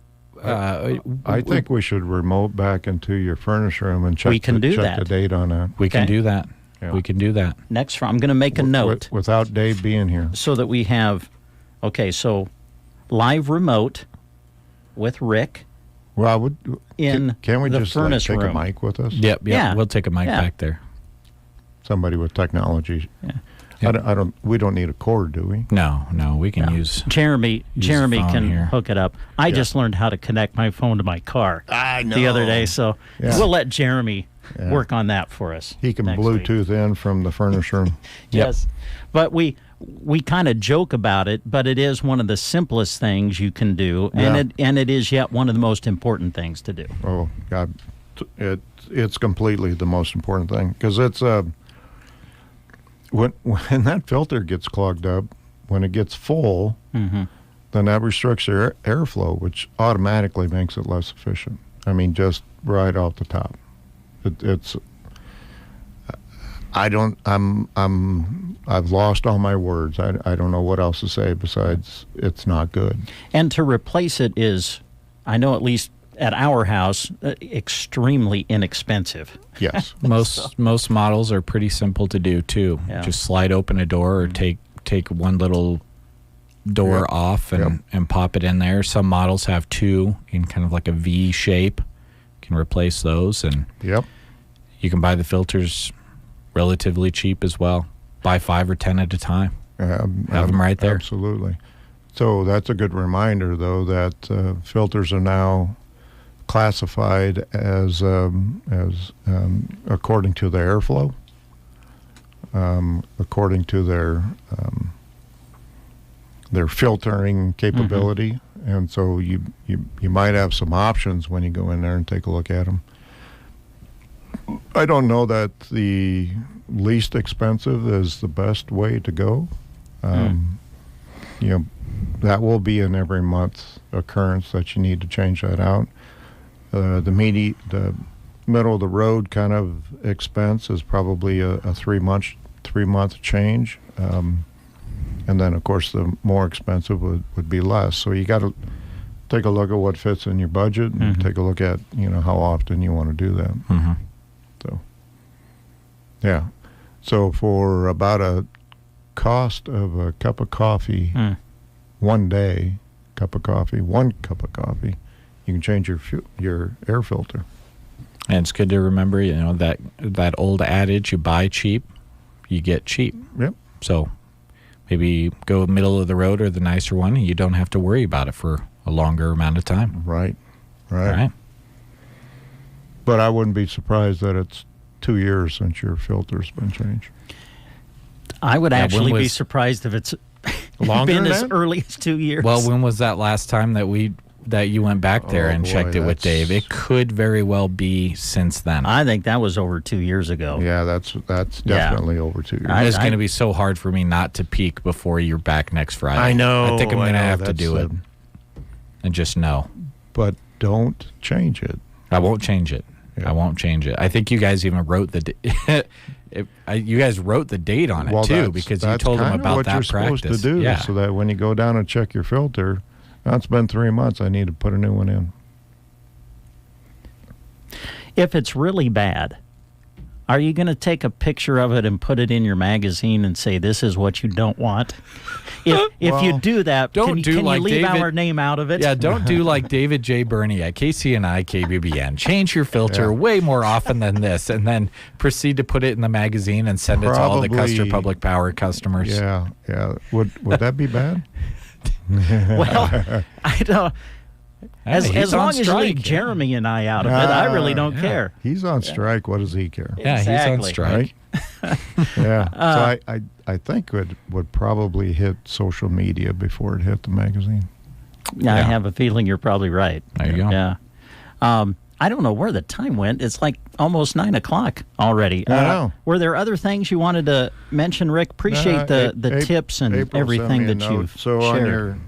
I think we should remote back into your furnace room and check the date on that. We can do that. Yeah. We can do that. Next, I'm going to make a note. Without Dave being here. So that we have, so live remote with Rick. Well, can't we the just furnace take room. a mic with us? Yep, we'll take a mic back there. Somebody with technology. Yeah. We don't need a cord, do we? No, we can use Jeremy can here. hook it up. I just learned how to connect my phone to my car the other day, so we'll let Jeremy work on that for us. He can Bluetooth in from the furnace room. Yes. But we kind of joke about it, but it is one of the simplest things you can do, and it is yet one of the most important things to do. Oh God, it's completely the most important thing, because it's when that filter gets clogged up, when it gets full, then that restricts your airflow, which automatically makes it less efficient. I mean, just right off the top, I've lost all my words. I don't know what else to say besides it's not good. And to replace it is, I know at least at our house, extremely inexpensive. Yes. Most models are pretty simple to do too. Yeah. Just slide open a door or take one little door off and pop it in there. Some models have two in kind of like a V shape. You can replace those, and you can buy the filters relatively cheap as well. Buy 5 or 10 at a time. Have them right there. Absolutely. So that's a good reminder, though, that filters are now classified as according to the airflow, according to their filtering capability, and so you might have some options when you go in there and take a look at them. I don't know that the least expensive is the best way to go. That will be an every month occurrence that you need to change that out. The middle of the road kind of expense is probably a 3 month change, and then of course the more expensive would be less. So you got to take a look at what fits in your budget and take a look at how often you want to do that. So yeah, so for about a cost of a cup of coffee, one cup of coffee, you can change your air filter. And it's good to remember, that old adage: you buy cheap, you get cheap. Yep. So maybe go middle of the road or the nicer one, and you don't have to worry about it for a longer amount of time. Right. All right. But I wouldn't be surprised that it's 2 years since your filter's been changed. I would actually be surprised if it's been as early as 2 years. Well, when was that last time that you went back there and checked it with Dave? It could very well be since then. I think that was over 2 years ago. Yeah, that's definitely over 2 years. It's going to be so hard for me not to peek before you're back next Friday. I know. I think I'm going to have to do it and just know. But don't change it. I won't change it. Yeah. I won't change it. I think you guys even wrote you guys wrote the date on it too, because you told them about that practice. That's what you're supposed to do, so that when you go down and check your filter, it's been 3 months, I need to put a new one in. If it's really bad, are you going to take a picture of it and put it in your magazine and say, this is what you don't want? If you do that, can you leave our name out of it? Yeah, don't do like David J. Burney at KCNI KBBN. Change your filter way more often than this, and then proceed to put it in the magazine and send it to all the Custer Public Power customers. Yeah. Would that be bad? Well, I don't. As long as you leave Jeremy and I out of it, I really don't care. He's on strike. What does he care? Yeah, exactly. He's on strike. Right? Yeah. So I think it would probably hit social media before it hit the magazine. Yeah, I have a feeling you're probably right. There you go. Yeah. I don't know where the time went. It's like almost 9 o'clock already. I know. Were there other things you wanted to mention, Rick? Appreciate the tips and April everything that you've shared.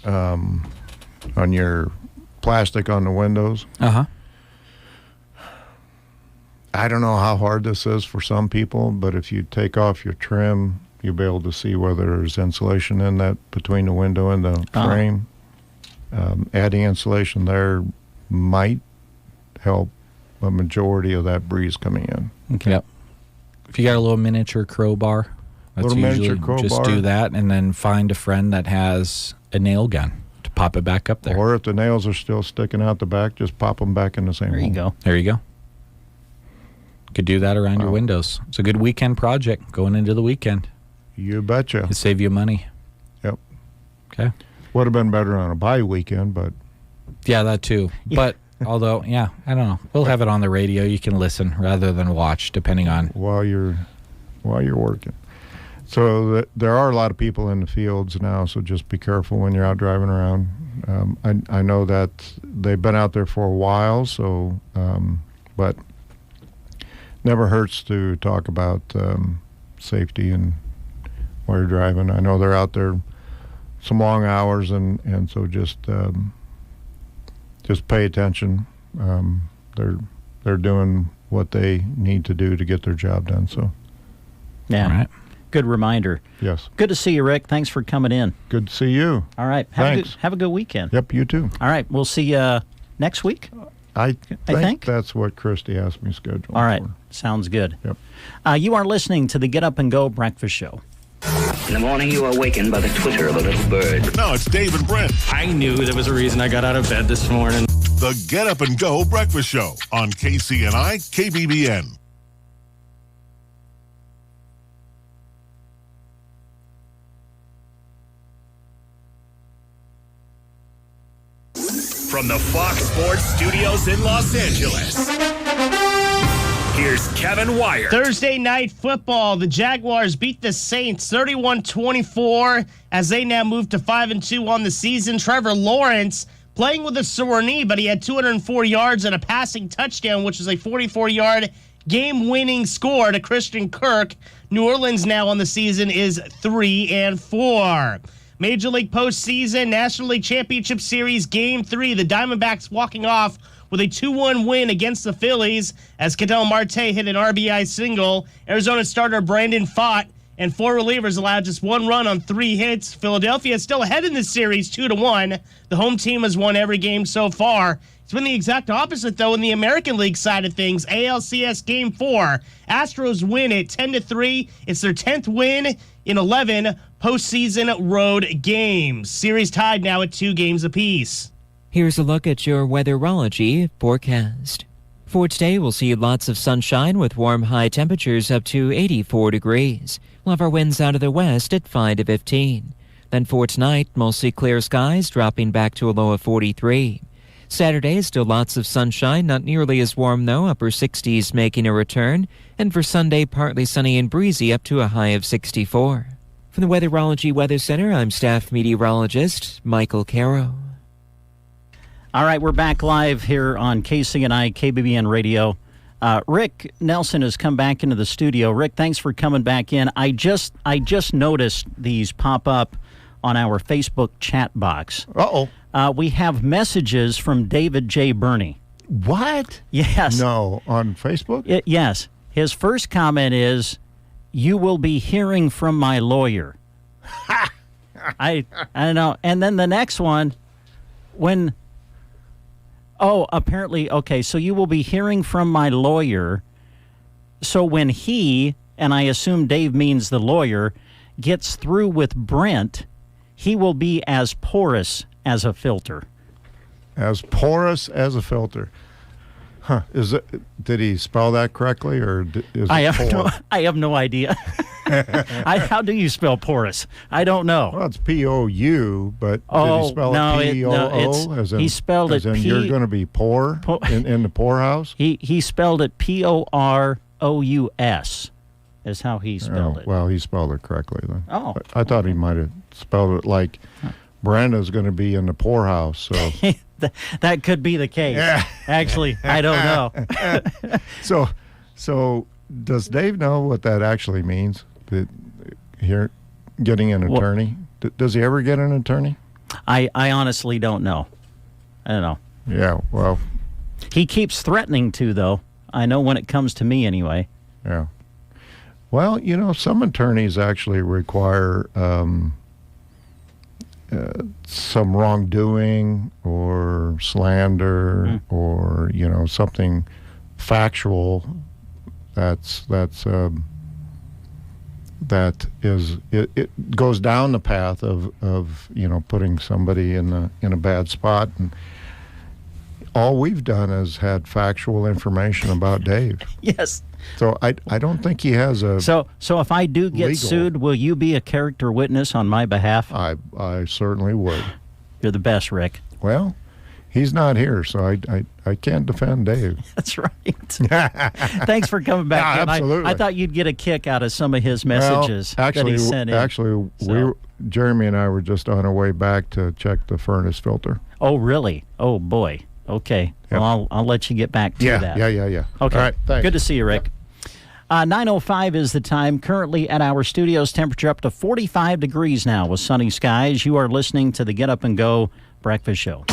On your plastic on the windows. I don't know how hard this is for some people, but if you take off your trim, you'll be able to see whether there's insulation in that between the window and the frame. Adding insulation there might help a majority of that breeze coming in. Okay. Yep. If you got a little miniature crowbar, just do that, and then find a friend that has a nail gun to pop it back up there. Or if the nails are still sticking out the back, just pop them back in the same hole. There you go. Could do that around your windows. It's a good weekend project going into the weekend. You betcha. It'll save you money. Yep. Okay. Would have been better on a bye weekend, but... Yeah, that too. But, although, I don't know. We'll have it on the radio. You can listen rather than watch, depending on... While you're working. So there are a lot of people in the fields now, so just be careful when you're out driving around. I know that they've been out there for a while, so but never hurts to talk about safety and while you're driving. I know they're out there some long hours, and so just pay attention. They're doing what they need to do to get their job done. So yeah. All right. Good reminder. Yes. Good to see you, Rick. Thanks for coming in. Good to see you. All right. Have a good weekend. Yep, you too. All right. We'll see you next week. I think that's what Christy asked me to schedule. All right. Sounds good. Yep. You are listening to the Get Up and Go Breakfast Show. In the morning, you are awakened by the twitter of a little bird. But now it's Dave and Brent. I knew there was a reason I got out of bed this morning. The Get Up and Go Breakfast Show on KCNI KBBN. from the Fox Sports Studios in Los Angeles, here's Kevin Wyatt. Thursday night football. The Jaguars beat the Saints 31-24 as they now move to 5-2 on the season. Trevor Lawrence playing with a sore knee, but he had 204 yards and a passing touchdown, which was a 44-yard game-winning score to Christian Kirk. New Orleans now on the season is 3-4. Major League postseason, National League Championship Series Game 3. The Diamondbacks walking off with a 2-1 win against the Phillies as Ketel Marte hit an RBI single. Arizona starter Brandon Pfaadt and 4 relievers allowed just 1 run on 3 hits. Philadelphia is still ahead in this series 2-1. The home team has won every game so far. It's been the exact opposite, though, in the American League side of things. ALCS Game 4. Astros win it 10-3. It's their 10th win in 11 postseason road games. Series tied now at 2 games apiece. Here's a look at your weatherology forecast. For today, we'll see lots of sunshine with warm high temperatures up to 84 degrees. We'll have our winds out of the west at 5 to 15. Then for tonight, mostly clear skies, dropping back to a low of 43. Saturday, still lots of sunshine, not nearly as warm though, upper 60s making a return. And for Sunday, partly sunny and breezy up to a high of 64. From the Weatherology Weather Center, I'm staff meteorologist Michael Caro. All right, we're back live here on KCNI, KBBN Radio. Rick Nelson has come back into the studio. Rick, thanks for coming back in. I just noticed these pop up on our Facebook chat box. Uh-oh. We have messages from David J. Burney. What? Yes. No, on Facebook? Yes. His first comment is, "You will be hearing from my lawyer." I don't know. And then the next one, apparently, okay, so you will be hearing from my lawyer. So when he, and I assume Dave means the lawyer, gets through with Brent, he will be as porous as a filter. As porous as a filter. Huh. Did he spell that correctly, or is it I have no idea. How do you spell porous? I don't know. Well, it's P-O-U, but did he spell it P-O-O? He spelled it P. You're going to be poor in the poorhouse? He spelled it P-O-R-O-U-S is how he spelled it. Well, he spelled it correctly then. Oh. I thought he might have spelled it like Brenda's going to be in the poorhouse, so... That could be the case. Yeah. Actually, I don't know. So does Dave know what that actually means? Getting an attorney? Does he ever get an attorney? I honestly don't know. I don't know. Yeah, well. He keeps threatening to, though. I know when it comes to me anyway. Yeah. Well, some attorneys actually require some wrongdoing or slander or something factual that goes down the path of putting somebody in a bad spot. And all we've done is had factual information about Dave. Yes. So I don't think he has a... So if I do get sued, will you be a character witness on my behalf? I certainly would. You're the best, Rick. Well, he's not here, so I can't defend Dave. That's right. Thanks for coming back. Yeah, absolutely. I thought you'd get a kick out of some of his messages that he sent in. Actually, Jeremy and I were just on our way back to check the furnace filter. Oh, really? Oh, boy. Okay. Yep. Well, I'll let you get back to that. Yeah. Okay. All right, thanks. Good to see you, Rick. 9:05 is the time. Currently at our studios, temperature up to 45 degrees now with sunny skies. You are listening to the Get Up and Go Breakfast Show.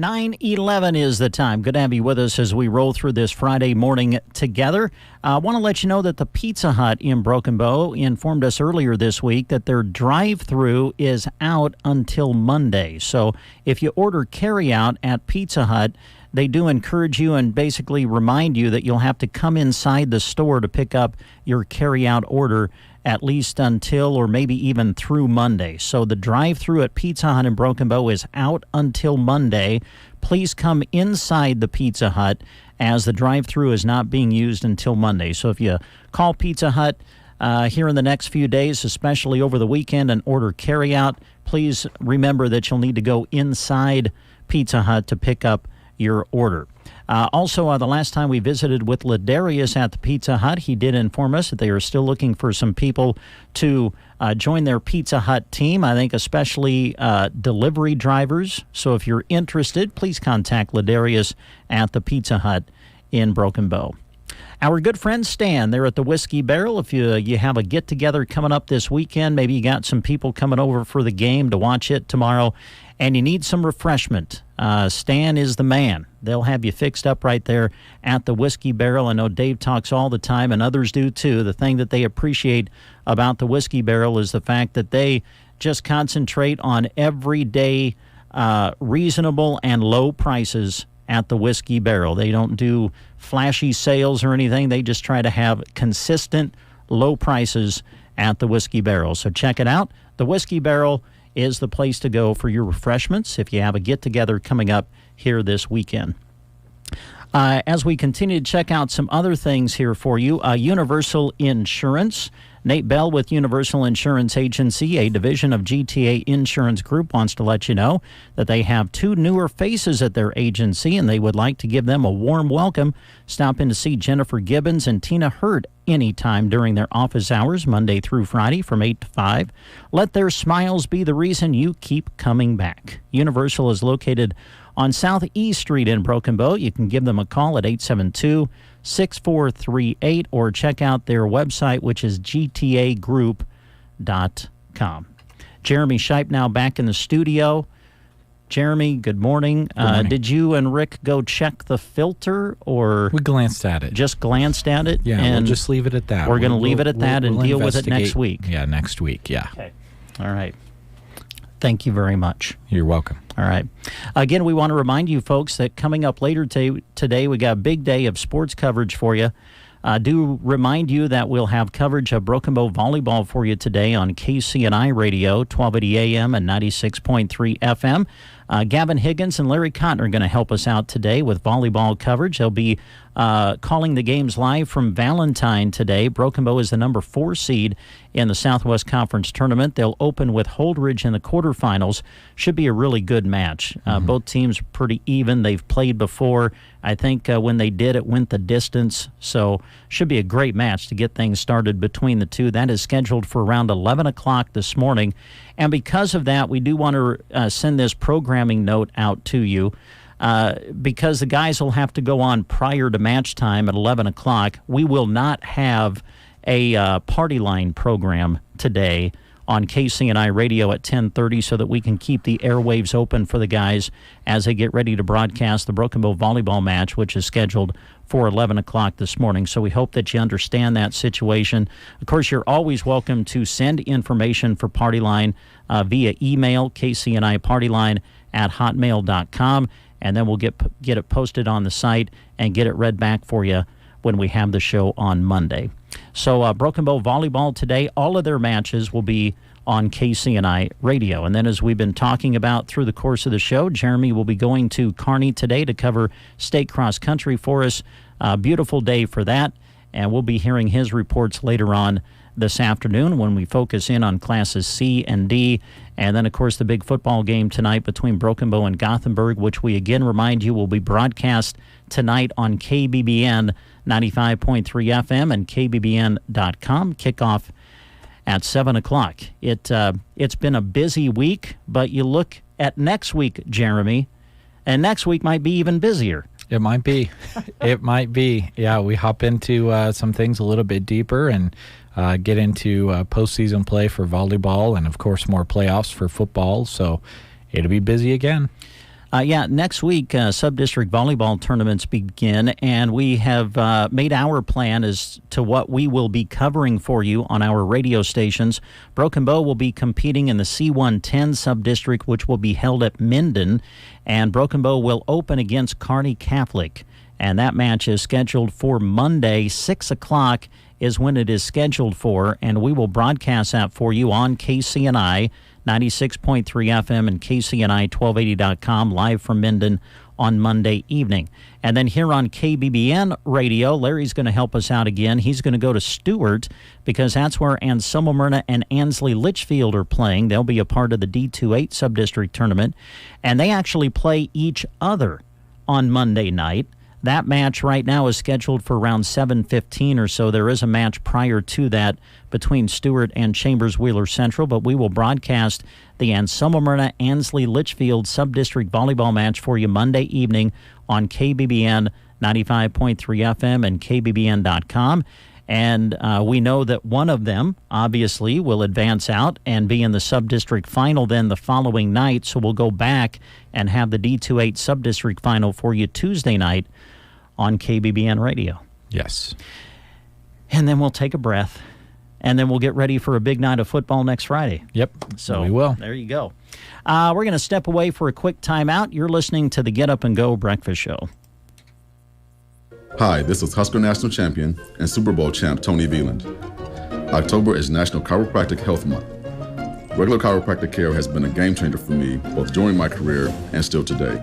9:11 is the time. Good to have you with us as we roll through this Friday morning together. I want to let you know that the Pizza Hut in Broken Bow informed us earlier this week that their drive-thru is out until Monday. So if you order carry-out at Pizza Hut, they do encourage you and basically remind you that you'll have to come inside the store to pick up your carry-out order at least until or maybe even through Monday. So the drive-thru at Pizza Hut in Broken Bow is out until Monday. Please come inside the Pizza Hut as the drive-thru is not being used until Monday. So if you call Pizza Hut here in the next few days, especially over the weekend, and order carry-out, please remember that you'll need to go inside Pizza Hut to pick up your order. Also, the last time we visited with Ladarius at the Pizza Hut, he did inform us that they are still looking for some people to join their Pizza Hut team. I think especially delivery drivers. So if you're interested, please contact Ladarius at the Pizza Hut in Broken Bow. Our good friend Stan, they're at the Whiskey Barrel. If you have a get-together coming up this weekend, maybe you got some people coming over for the game to watch it tomorrow, and you need some refreshment, Stan is the man. They'll have you fixed up right there at the Whiskey Barrel. I know Dave talks all the time, and others do too. The thing that they appreciate about the Whiskey Barrel is the fact that they just concentrate on everyday, reasonable and low prices at the Whiskey Barrel. They don't do flashy sales or anything. They just try to have consistent low prices at the Whiskey Barrel. So check it out. The Whiskey Barrel is the place to go for your refreshments if you have a get-together coming up here this weekend. As we continue to check out some other things here for you, Universal Insurance. Nate Bell with Universal Insurance Agency, a division of GTA Insurance Group, wants to let you know that they have 2 newer faces at their agency, and they would like to give them a warm welcome. Stop in to see Jennifer Gibbons and Tina Hurd anytime during their office hours, Monday through Friday from 8 to 5. Let their smiles be the reason you keep coming back. Universal is located on Southeast Street in Broken Bow. You can give them a call at 872-6438 or check out their website, which is gtagroup.com. Jeremy Shipe now back in the studio. Jeremy, good morning. Did you and Rick go check the filter, or we glanced at it? Just glanced at it? Yeah, and we'll just leave it at that. We're going to leave it at that and deal with it next week. Yeah, next week, yeah. Okay. All right. Thank you very much. You're welcome. All right. Again, we want to remind you folks that coming up later today, we got a big day of sports coverage for you. Do remind you that we'll have coverage of Broken Bow Volleyball for you today on KCNI Radio, 1280 AM and 96.3 FM. Gavin Higgins and Larry Cotton are going to help us out today with volleyball coverage. They'll be calling the games live from Valentine today. Broken Bow is the number 4 seed in the Southwest Conference Tournament. They'll open with Holdridge in the quarterfinals. Should be a really good match. Both teams are pretty even. They've played before. I think when they did, it went the distance. So should be a great match to get things started between the two. That is scheduled for around 11 o'clock this morning. And because of that, we do want to send this programming note out to you. Because the guys will have to go on prior to match time at 11 o'clock, we will not have a party line program today on KCNI Radio at 10:30 so that we can keep the airwaves open for the guys as they get ready to broadcast the Broken Bow volleyball match, which is scheduled for 11 o'clock this morning. So we hope that you understand that situation. Of course, you're always welcome to send information for Party Line via email, kcnipartyline@hotmail.com, and then we'll get it posted on the site and get it read back for you when we have the show on Monday. So Broken Bow Volleyball today, all of their matches will be on KCNI Radio. And then as we've been talking about through the course of the show, Jeremy will be going to Kearney today to cover state cross country for us. Beautiful day for that. And we'll be hearing his reports later on this afternoon when we focus in on classes C and D. And then, of course, the big football game tonight between Broken Bow and Gothenburg, which we again remind you will be broadcast tonight on KBBN 95.3 FM and KBBN.com. Kickoff at 7 o'clock. It's been a busy week, but you look at next week, Jeremy, and next week might be even busier. It might be. It might be. Yeah, we hop into some things a little bit deeper and get into postseason play for volleyball and, of course, more playoffs for football. So it'll be busy again. Next week, sub-district volleyball tournaments begin, and we have made our plan as to what we will be covering for you on our radio stations. Broken Bow will be competing in the C110 sub-district, which will be held at Minden, and Broken Bow will open against Kearney Catholic, and that match is scheduled for Monday, 6 o'clock is when it is scheduled for, and we will broadcast that for you on KCNI 96.3 FM and KCNI1280.com live from Minden on Monday evening. And then here on KBBN Radio, Larry's going to help us out again. He's going to go to Stewart because that's where Anselmo Myrna and Ansley Litchfield are playing. They'll be a part of the D28 sub-district tournament, and they actually play each other on Monday night. That match right now is scheduled for around 7:15 or so. There is a match prior to that between Stewart and Chambers Wheeler Central, but we will broadcast the Anselmo Myrna Ansley Litchfield sub-district volleyball match for you Monday evening on KBBN 95.3 FM and KBBN.com. And we know that one of them, obviously, will advance out and be in the sub-district final then the following night. So we'll go back and have the D28 sub-district final for you Tuesday night on KBBN Radio. Yes. And then we'll take a breath, and then we'll get ready for a big night of football next Friday. Yep, so we will. There you go. We're going to step away for a quick timeout. You're listening to the Get Up and Go Breakfast Show. Hi, this is Husker National Champion and Super Bowl champ Tony Veland. October is National Chiropractic Health Month. Regular chiropractic care has been a game changer for me, both during my career and still today.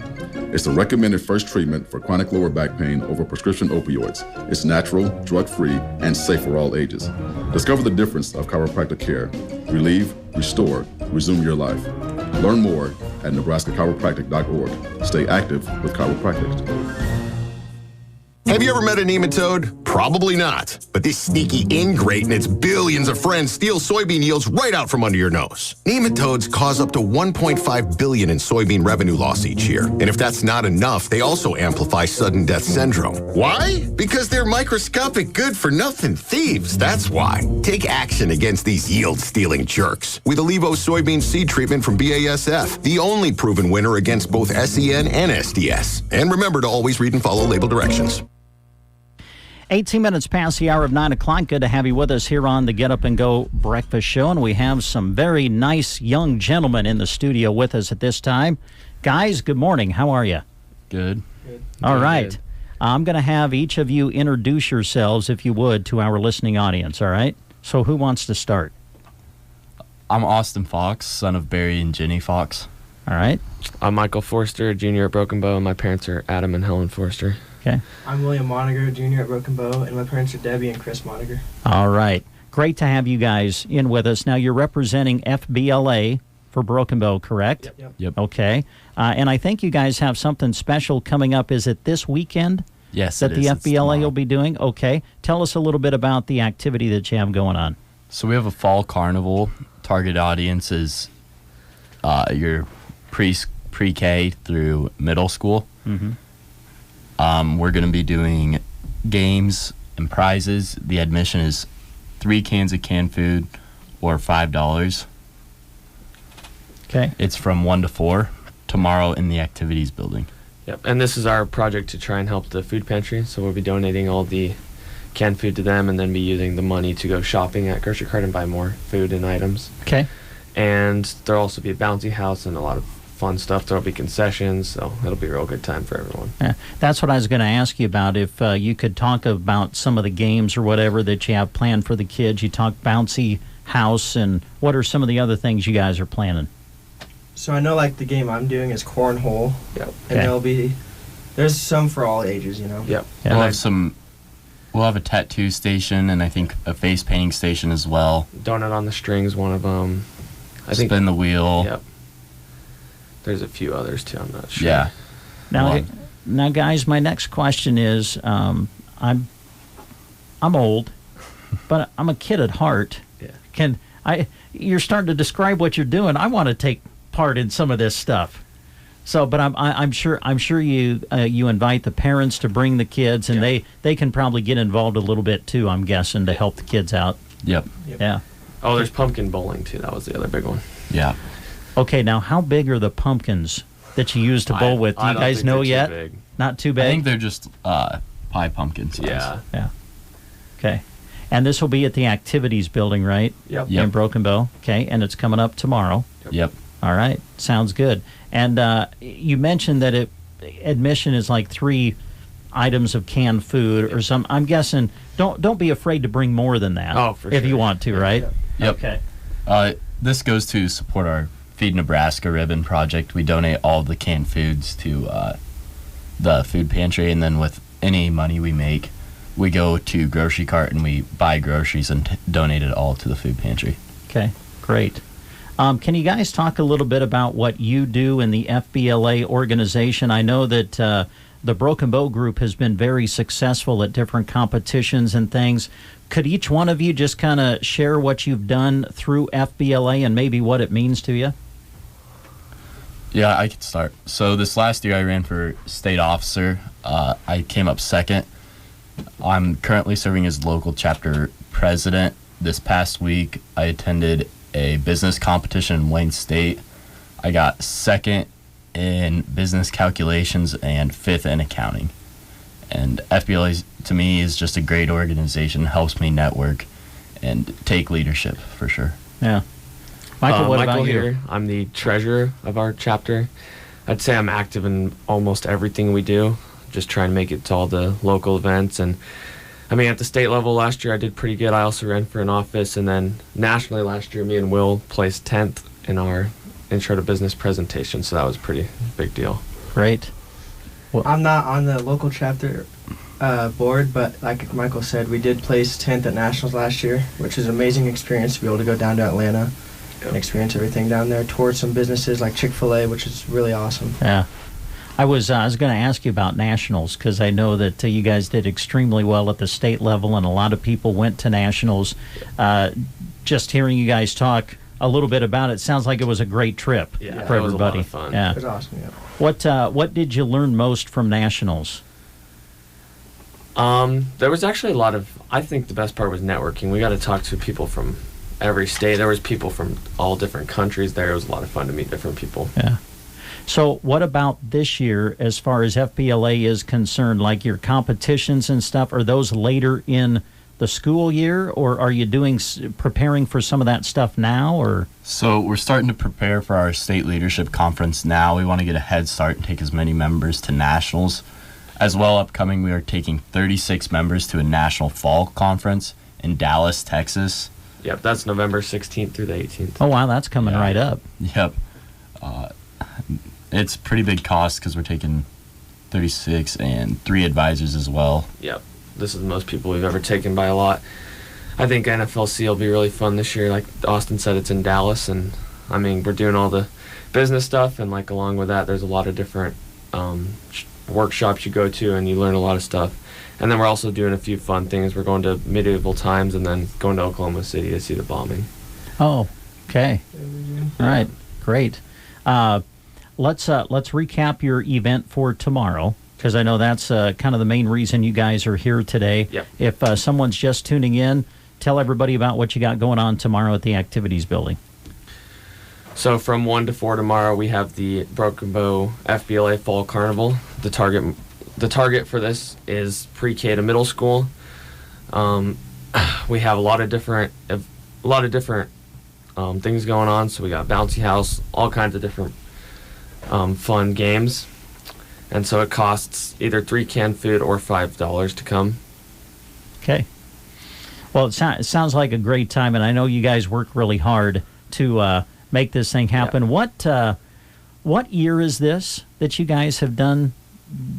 It's the recommended first treatment for chronic lower back pain over prescription opioids. It's natural, drug-free, and safe for all ages. Discover the difference of chiropractic care. Relieve, restore, resume your life. Learn more at nebraskachiropractic.org. Stay active with chiropractic. Have you ever met a nematode? Probably not. But this sneaky ingrate and its billions of friends steal soybean yields right out from under your nose. Nematodes cause up to $1.5 billion in soybean revenue loss each year. And if that's not enough, they also amplify sudden death syndrome. Why? Because they're microscopic good-for-nothing thieves. That's why. Take action against these yield-stealing jerks with Allevo soybean seed treatment from BASF, the only proven winner against both SEN and SDS. And remember to always read and follow label directions. 18 minutes past the hour of 9 o'clock. Good to have you with us here on the Get Up and Go Breakfast Show. And we have some very nice young gentlemen in the studio with us at this time. Guys, good morning. How are you? Good. All right. Good. I'm going to have each of you introduce yourselves, if you would, to our listening audience, all right? So who wants to start? I'm Austin Fox, son of Barry and Jenny Fox. All right. I'm Michael Forster, Jr. at Broken Bow, and my parents are Adam and Helen Forster. Okay. I'm William Moniger, Jr. at Broken Bow, and my parents are Debbie and Chris Moniger. All right. Great to have you guys in with us. Now, you're representing FBLA for Broken Bow, correct? Yep. Okay. And I think you guys have something special coming up. Is it this weekend? Yes, that it the is. FBLA will be doing? Okay. Tell us a little bit about the activity that you have going on. So we have a fall carnival. Target audience is your pre-K through middle school. Mm-hmm. We're going to be doing games and prizes. The admission is 3 cans of canned food or $5. Okay. It's from 1 to 4 tomorrow in the activities building. Yep, and this is our project to try and help the food pantry. So we'll be donating all the canned food to them and then be using the money to go shopping at Grocery Cart and buy more food and items. Okay. And there'll also be a bouncy house and a lot of fun stuff. There'll be concessions, so it'll be a real good time for everyone. Yeah, that's what I was going to ask you about. If you could talk about some of the games or whatever that you have planned for the kids. You talked bouncy house, and what are some of the other things you guys are planning? So I know, like, the game I'm doing is cornhole. Yep. And there's some for all ages, you know. Yep. Yeah, we'll have a tattoo station and I think a face painting station as well. Donut on the String's one of them. Spin the wheel. Yep. There's a few others too. I'm not sure. Yeah. Now, guys, my next question is: I'm old, but I'm a kid at heart. Yeah. You're starting to describe what you're doing. I want to take part in some of this stuff. So, but I'm sure you invite the parents to bring the kids, and they can probably get involved a little bit too. I'm guessing to help the kids out. Yep. Yeah. Oh, there's pumpkin bowling too. That was the other big one. Yeah. Okay, now how big are the pumpkins that you use to bowl with? Do you guys know yet? Big. Not too big? I think they're just pie pumpkin size. Yeah. Okay. And this will be at the activities building, right? Yep. In Broken Bow. Okay. And it's coming up tomorrow. Yep. All right. Sounds good. And you mentioned that admission is like 3 items of canned food or some. I'm guessing. Don't be afraid to bring more than that. Oh, for if sure. you want to, right? Yep. Okay. This goes to support our Feed Nebraska Ribbon Project. We donate all the canned foods to the food pantry, and then with any money we make, we go to Grocery Cart and we buy groceries and donate it all to the food pantry. Okay, great. Can you guys talk a little bit about what you do in the FBLA organization? I know that the Broken Bow group has been very successful at different competitions and things. Could each one of you just kind of share what you've done through FBLA and maybe what it means to you? Yeah, I could start. So this last year I ran for state officer. I came up second. I'm currently serving as local chapter president. This past week I attended a business competition in Wayne State. I got second in business calculations and 5th in accounting. And FBLA to me is just a great organization, helps me network and take leadership for sure. Yeah. Michael, what about you? Here. I'm the treasurer of our chapter. I'd say I'm active in almost everything we do, just trying to make it to all the local events. And I mean, at the state level last year, I did pretty good. I also ran for an office. And then nationally last year, me and Will placed 10th in our intro to business presentation. So that was a pretty big deal. Great. Well, I'm not on the local chapter board, but like Michael said, we did place 10th at nationals last year, which is an amazing experience to be able to go down to Atlanta and experience everything down there, towards some businesses like Chick-fil-A, which is really awesome. Yeah. I was going to ask you about nationals because I know that you guys did extremely well at the state level, and a lot of people went to nationals. Just hearing you guys talk a little bit about it, sounds like it was a great trip for everybody. Was a lot of fun. Yeah. It was awesome, yeah. What did you learn most from nationals? There was actually a lot of, I think the best part was networking. We got to talk to people from every state. There was people from all different countries there. It was a lot of fun to meet different people. Yeah. So what about this year as far as FBLA is concerned, like your competitions and stuff? Are those later in the school year, or are you preparing for some of that stuff now? Or So we're starting to prepare for our state leadership conference now. We want to get a head start and take as many members to nationals. As well, upcoming, we are taking 36 members to a national fall conference in Dallas, Texas. Yep, that's November 16th through the 18th. Oh, wow, that's coming right up. Yep. It's a pretty big cost because we're taking 36 and 3 advisors as well. Yep. This is the most people we've ever taken by a lot. I think NFLC will be really fun this year. Like Austin said, it's in Dallas, and I mean, we're doing all the business stuff, and like along with that, there's a lot of different workshops you go to, and you learn a lot of stuff. And then we're also doing a few fun things. We're going to medieval times and then going to Oklahoma City to see the bombing. Oh, okay. All right, great. Let's recap your event for tomorrow, because I know that's kind of the main reason you guys are here today. Yep. If someone's just tuning in, tell everybody about what you got going on tomorrow at the activities building. So from 1 to 4 tomorrow, we have the Broken Bow FBLA Fall Carnival. The target for this is pre-K to middle school. We have a lot of different things going on. So we got bouncy house, all kinds of different fun games, and so it costs either 3 canned food or $5 to come. Okay. Well, it sounds like a great time, and I know you guys work really hard to make this thing happen. Yeah. What year is this that you guys have done?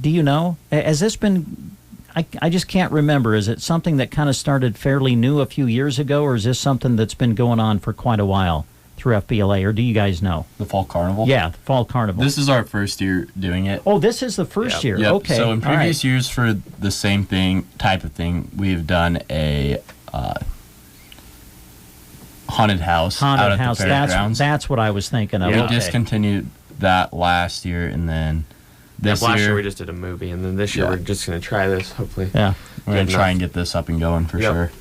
Do you know? Has this been? I just can't remember. Is it something that kind of started fairly new a few years ago, or is this something that's been going on for quite a while through FBLA, or do you guys know? The Fall Carnival? Yeah, the Fall Carnival. This is our first year doing it. Oh, this is the first year. Yep. Okay. So in previous years for the same type of thing, we've done a haunted house out at the fairgrounds. That's what I was thinking of. We Okay. discontinued that last year, and then this last year we just did a movie, and then this year we're just going to try this, hopefully. Yeah. We're going to try and get this up and going for sure.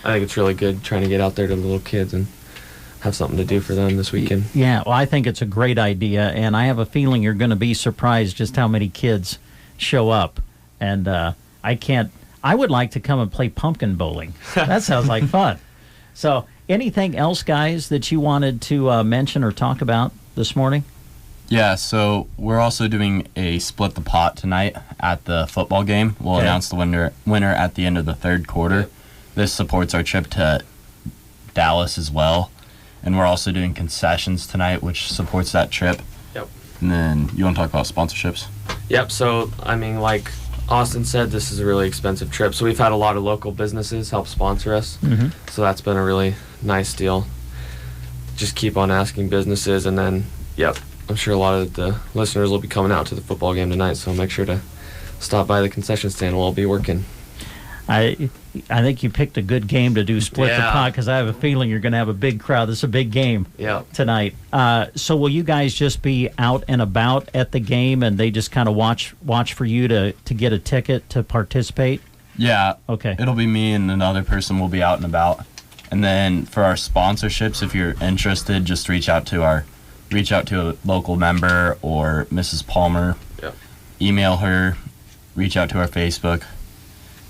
I think it's really good trying to get out there to the little kids and have something to do for them this weekend. Yeah, well, I think it's a great idea, and I have a feeling you're going to be surprised just how many kids show up. And I would like to come and play pumpkin bowling. That sounds like fun. So anything else, guys, that you wanted to mention or talk about this morning? Yeah, so we're also doing a split the pot tonight at the football game. We'll announce the winner at the end of the third quarter. Yep. This supports our trip to Dallas as well. And we're also doing concessions tonight, which supports that trip. Yep. And then you want to talk about sponsorships? Yep, so, I mean, like Austin said, this is a really expensive trip. So we've had a lot of local businesses help sponsor us. Mm-hmm. So that's been a really nice deal. Just keep on asking businesses, and then, yep, I'm sure a lot of the listeners will be coming out to the football game tonight, so make sure to stop by the concession stand. We'll all be working. I think you picked a good game to do split the pot, because I have a feeling you're going to have a big crowd. This is a big game tonight. So will you guys just be out and about at the game, and they just kind of watch for you to get a ticket to participate? Yeah. Okay. It'll be me and another person will be out and about. And then for our sponsorships, if you're interested, just reach out to a local member or Mrs. Palmer. Yep. Email her, reach out to our Facebook,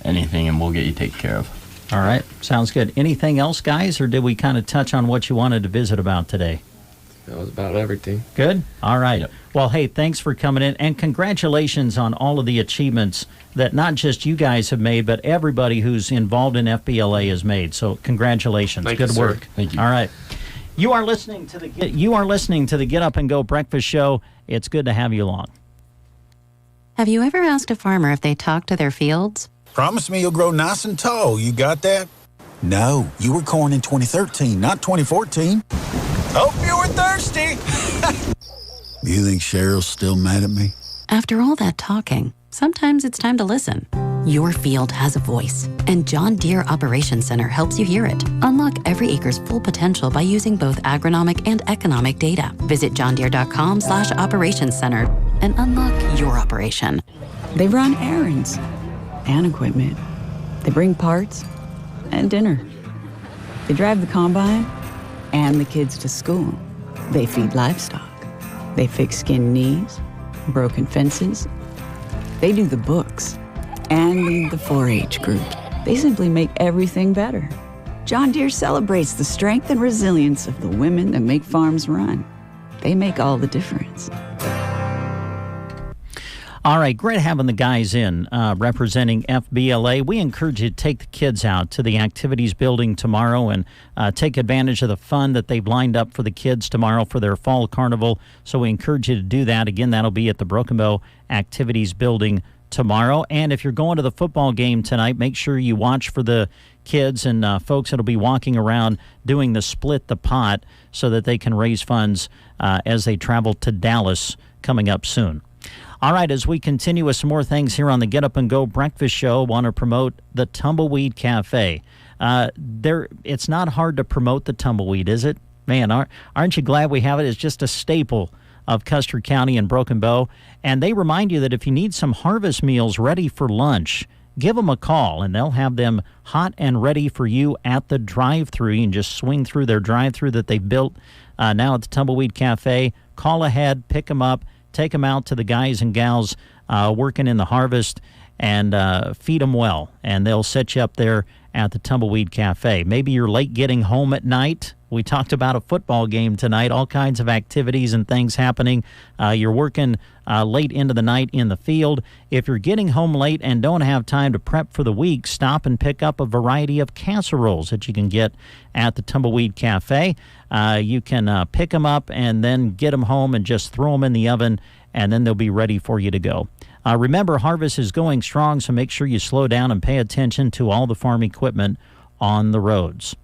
anything, and we'll get you taken care of. All right. Sounds good. Anything else, guys, or did we kind of touch on what you wanted to visit about today? That was about everything. Good? All right. Yep. Well, hey, thanks for coming in, and congratulations on all of the achievements that not just you guys have made, but everybody who's involved in FBLA has made. So congratulations. Thank Good you, work. sir. Thank you. All right. You are listening to the Get Up and Go Breakfast Show. It's good to have you along. Have you ever asked a farmer if they talk to their fields? Promise me you'll grow nice and tall. You got that? No, you were corn in 2013, not 2014. Hope you were thirsty. You think Cheryl's still mad at me? After all that talking, sometimes it's time to listen. Your field has a voice, and John Deere Operations Center helps you hear it. Unlock every acre's full potential by using both agronomic and economic data. Visit johndeere.com/operations center and unlock your operation. They run errands and equipment. They bring parts and dinner. They drive the combine and the kids to school. They feed livestock. They fix skinned knees, broken fences. They do the books and lead the 4-H group. They simply make everything better. John Deere celebrates the strength and resilience of the women that make farms run. They make all the difference. All right, great having the guys in representing FBLA. We encourage you to take the kids out to the activities building tomorrow and take advantage of the fun that they've lined up for the kids tomorrow for their fall carnival. So we encourage you to do that. Again, that'll be at the Broken Bow Activities Building tomorrow. And if you're going to the football game tonight, make sure you watch for the kids and folks that'll be walking around doing the split the pot so that they can raise funds as they travel to Dallas coming up soon. All right, as we continue with some more things here on the Get Up and Go Breakfast Show, want to promote the Tumbleweed Cafe. It's not hard to promote the Tumbleweed, is it? Man, aren't you glad we have it? It's just a staple of Custer County and Broken Bow. And they remind you that if you need some harvest meals ready for lunch, give them a call, and they'll have them hot and ready for you at the drive-thru. You can just swing through their drive-thru that they've built now at the Tumbleweed Cafe. Call ahead, pick them up, take them out to the guys and gals working in the harvest, and feed them well. And they'll set you up there at the Tumbleweed Cafe. Maybe you're late getting home at night. We talked about a football game tonight, all kinds of activities and things happening. You're working late into the night in the field. If you're getting home late and don't have time to prep for the week, stop and pick up a variety of casseroles that you can get at the Tumbleweed Cafe. You can pick them up and then get them home and just throw them in the oven, and then they'll be ready for you to go. Remember, harvest is going strong, so make sure you slow down and pay attention to all the farm equipment on the roads.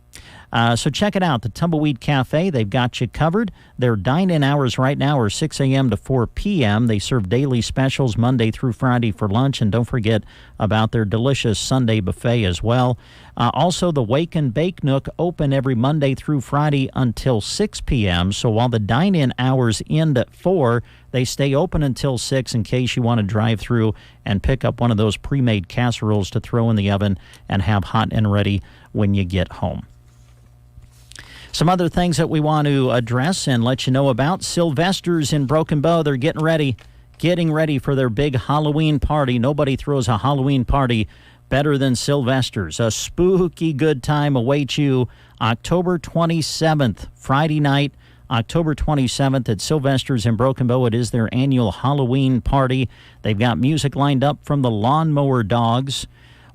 So check it out, the Tumbleweed Cafe. They've got you covered. Their dine-in hours right now are 6 a.m. to 4 p.m. They serve daily specials Monday through Friday for lunch, and don't forget about their delicious Sunday buffet as well. Also, the Wake and Bake Nook open every Monday through Friday until 6 p.m. So while the dine-in hours end at 4, they stay open until 6 in case you want to drive through and pick up one of those pre-made casseroles to throw in the oven and have hot and ready when you get home. Some other things that we want to address and let you know about. Sylvester's in Broken Bow. They're getting ready for their big Halloween party. Nobody throws a Halloween party better than Sylvester's. A spooky good time awaits you October 27th, Friday night, October 27th at Sylvester's in Broken Bow. It is their annual Halloween party. They've got music lined up from the Lawnmower Dogs.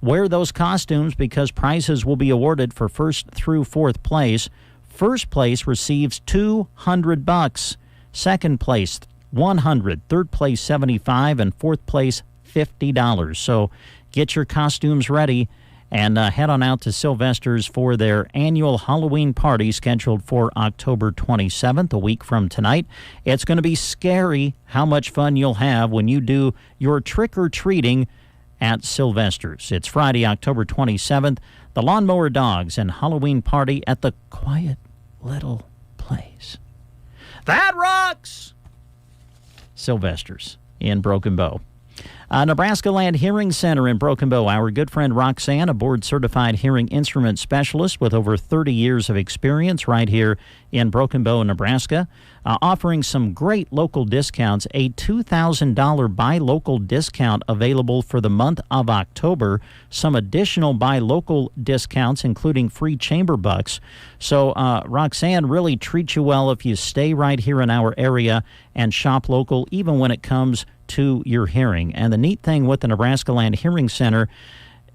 Wear those costumes because prizes will be awarded for first through fourth place. First place receives $200. Second place, $100. Third place, $75. And fourth place, $50. So get your costumes ready and head on out to Sylvester's for their annual Halloween party scheduled for October 27th, a week from tonight. It's going to be scary how much fun you'll have when you do your trick-or-treating at Sylvester's. It's Friday, October 27th. The Lawnmower Dogs and Halloween party at the Quiet Little Place. That rocks! Sylvester's in Broken Bow. Nebraska Land Hearing Center in Broken Bow. Our good friend Roxanne, a board-certified hearing instrument specialist with over 30 years of experience right here in Broken Bow, Nebraska, offering some great local discounts. A $2,000 buy local discount available for the month of October. Some additional buy local discounts, including free chamber bucks. So Roxanne really treats you well if you stay right here in our area and shop local, even when it comes to your hearing. And the neat thing with the Nebraska Land Hearing Center,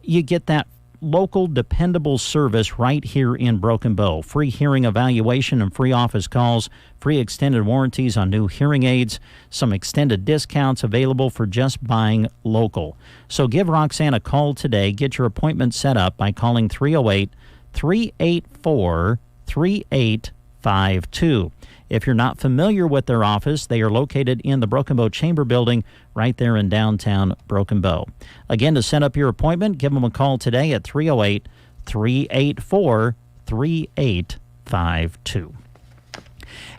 you get that local dependable service right here in Broken Bow. Free hearing evaluation and free office calls, free extended warranties on new hearing aids, some extended discounts available for just buying local. So give Roxanne a call today. Get your appointment set up by calling 308-384-3852. If you're not familiar with their office, they are located in the Broken Bow Chamber Building right there in downtown Broken Bow. Again, to set up your appointment, give them a call today at 308-384-3852.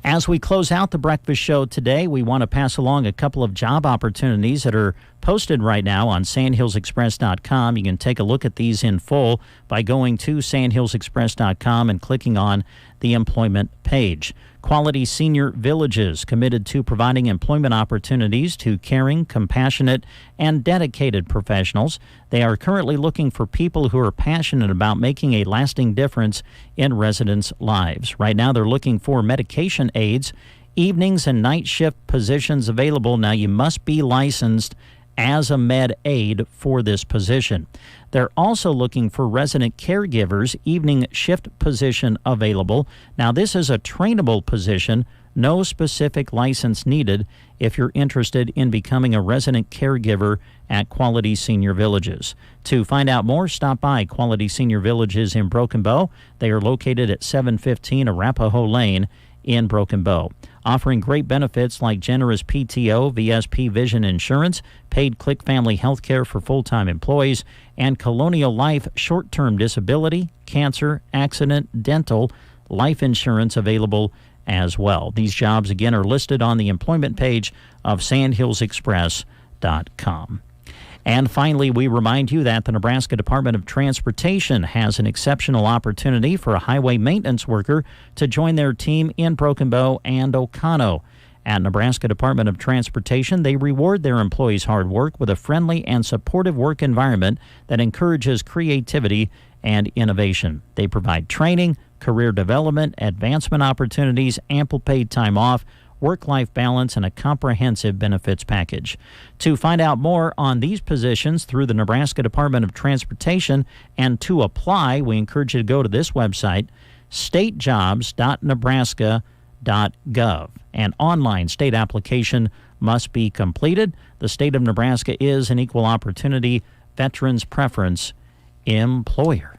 As we close out the breakfast show today, we want to pass along a couple of job opportunities that are posted right now on sandhillsexpress.com. You can take a look at these in full by going to sandhillsexpress.com and clicking on the employment page. Quality Senior Villages, committed to providing employment opportunities to caring, compassionate, and dedicated professionals. They are currently looking for people who are passionate about making a lasting difference in residents' lives. Right now, they're looking for medication aides, evenings and night shift positions available. Now, you must be licensed as a med aide for this position. They're also looking for resident caregivers, evening shift position available. Now, this is a trainable position, no specific license needed if you're interested in becoming a resident caregiver at Quality Senior Villages. To find out more, stop by Quality Senior Villages in Broken Bow. They are located at 715 Arapahoe Lane in Broken Bow, offering great benefits like generous PTO, VSP vision insurance, paid Click Family health care for full-time employees, and Colonial Life short-term disability, cancer, accident, dental, life insurance available as well. These jobs, again, are listed on the employment page of sandhillsexpress.com. And finally, we remind you that the Nebraska Department of Transportation has an exceptional opportunity for a highway maintenance worker to join their team in Broken Bow and Oconto. At Nebraska Department of Transportation, they reward their employees' hard work with a friendly and supportive work environment that encourages creativity and innovation. They provide training, career development, advancement opportunities, ample paid time off, work-life balance, and a comprehensive benefits package. To find out more on these positions through the Nebraska Department of Transportation and to apply, we encourage you to go to this website, statejobs.nebraska.gov. An online state application must be completed. The state of Nebraska is an equal opportunity veterans preference employer.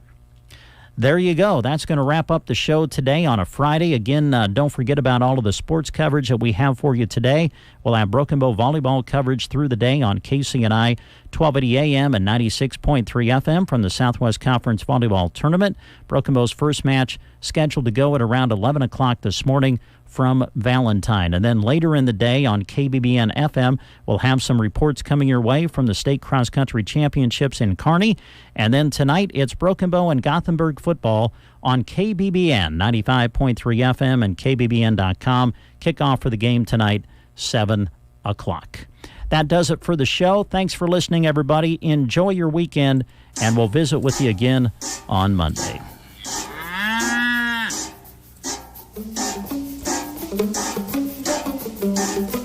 There you go. That's going to wrap up the show today on a Friday. Again, don't forget about all of the sports coverage that we have for you today. We'll have Broken Bow volleyball coverage through the day on KCNI 1280 AM and 96.3 FM from the Southwest Conference Volleyball Tournament. Broken Bow's first match scheduled to go at around 11 o'clock this morning. from Valentine. And then later in the day on KBBN FM, we'll have some reports coming your way from the state cross-country championships in Kearney. And then tonight, it's Broken Bow and Gothenburg football on KBBN 95.3 FM and KBBN.com. Kickoff for the game tonight, 7 o'clock. That does it for the show. Thanks for listening, everybody. Enjoy your weekend, and we'll visit with you again on Monday. Thank you.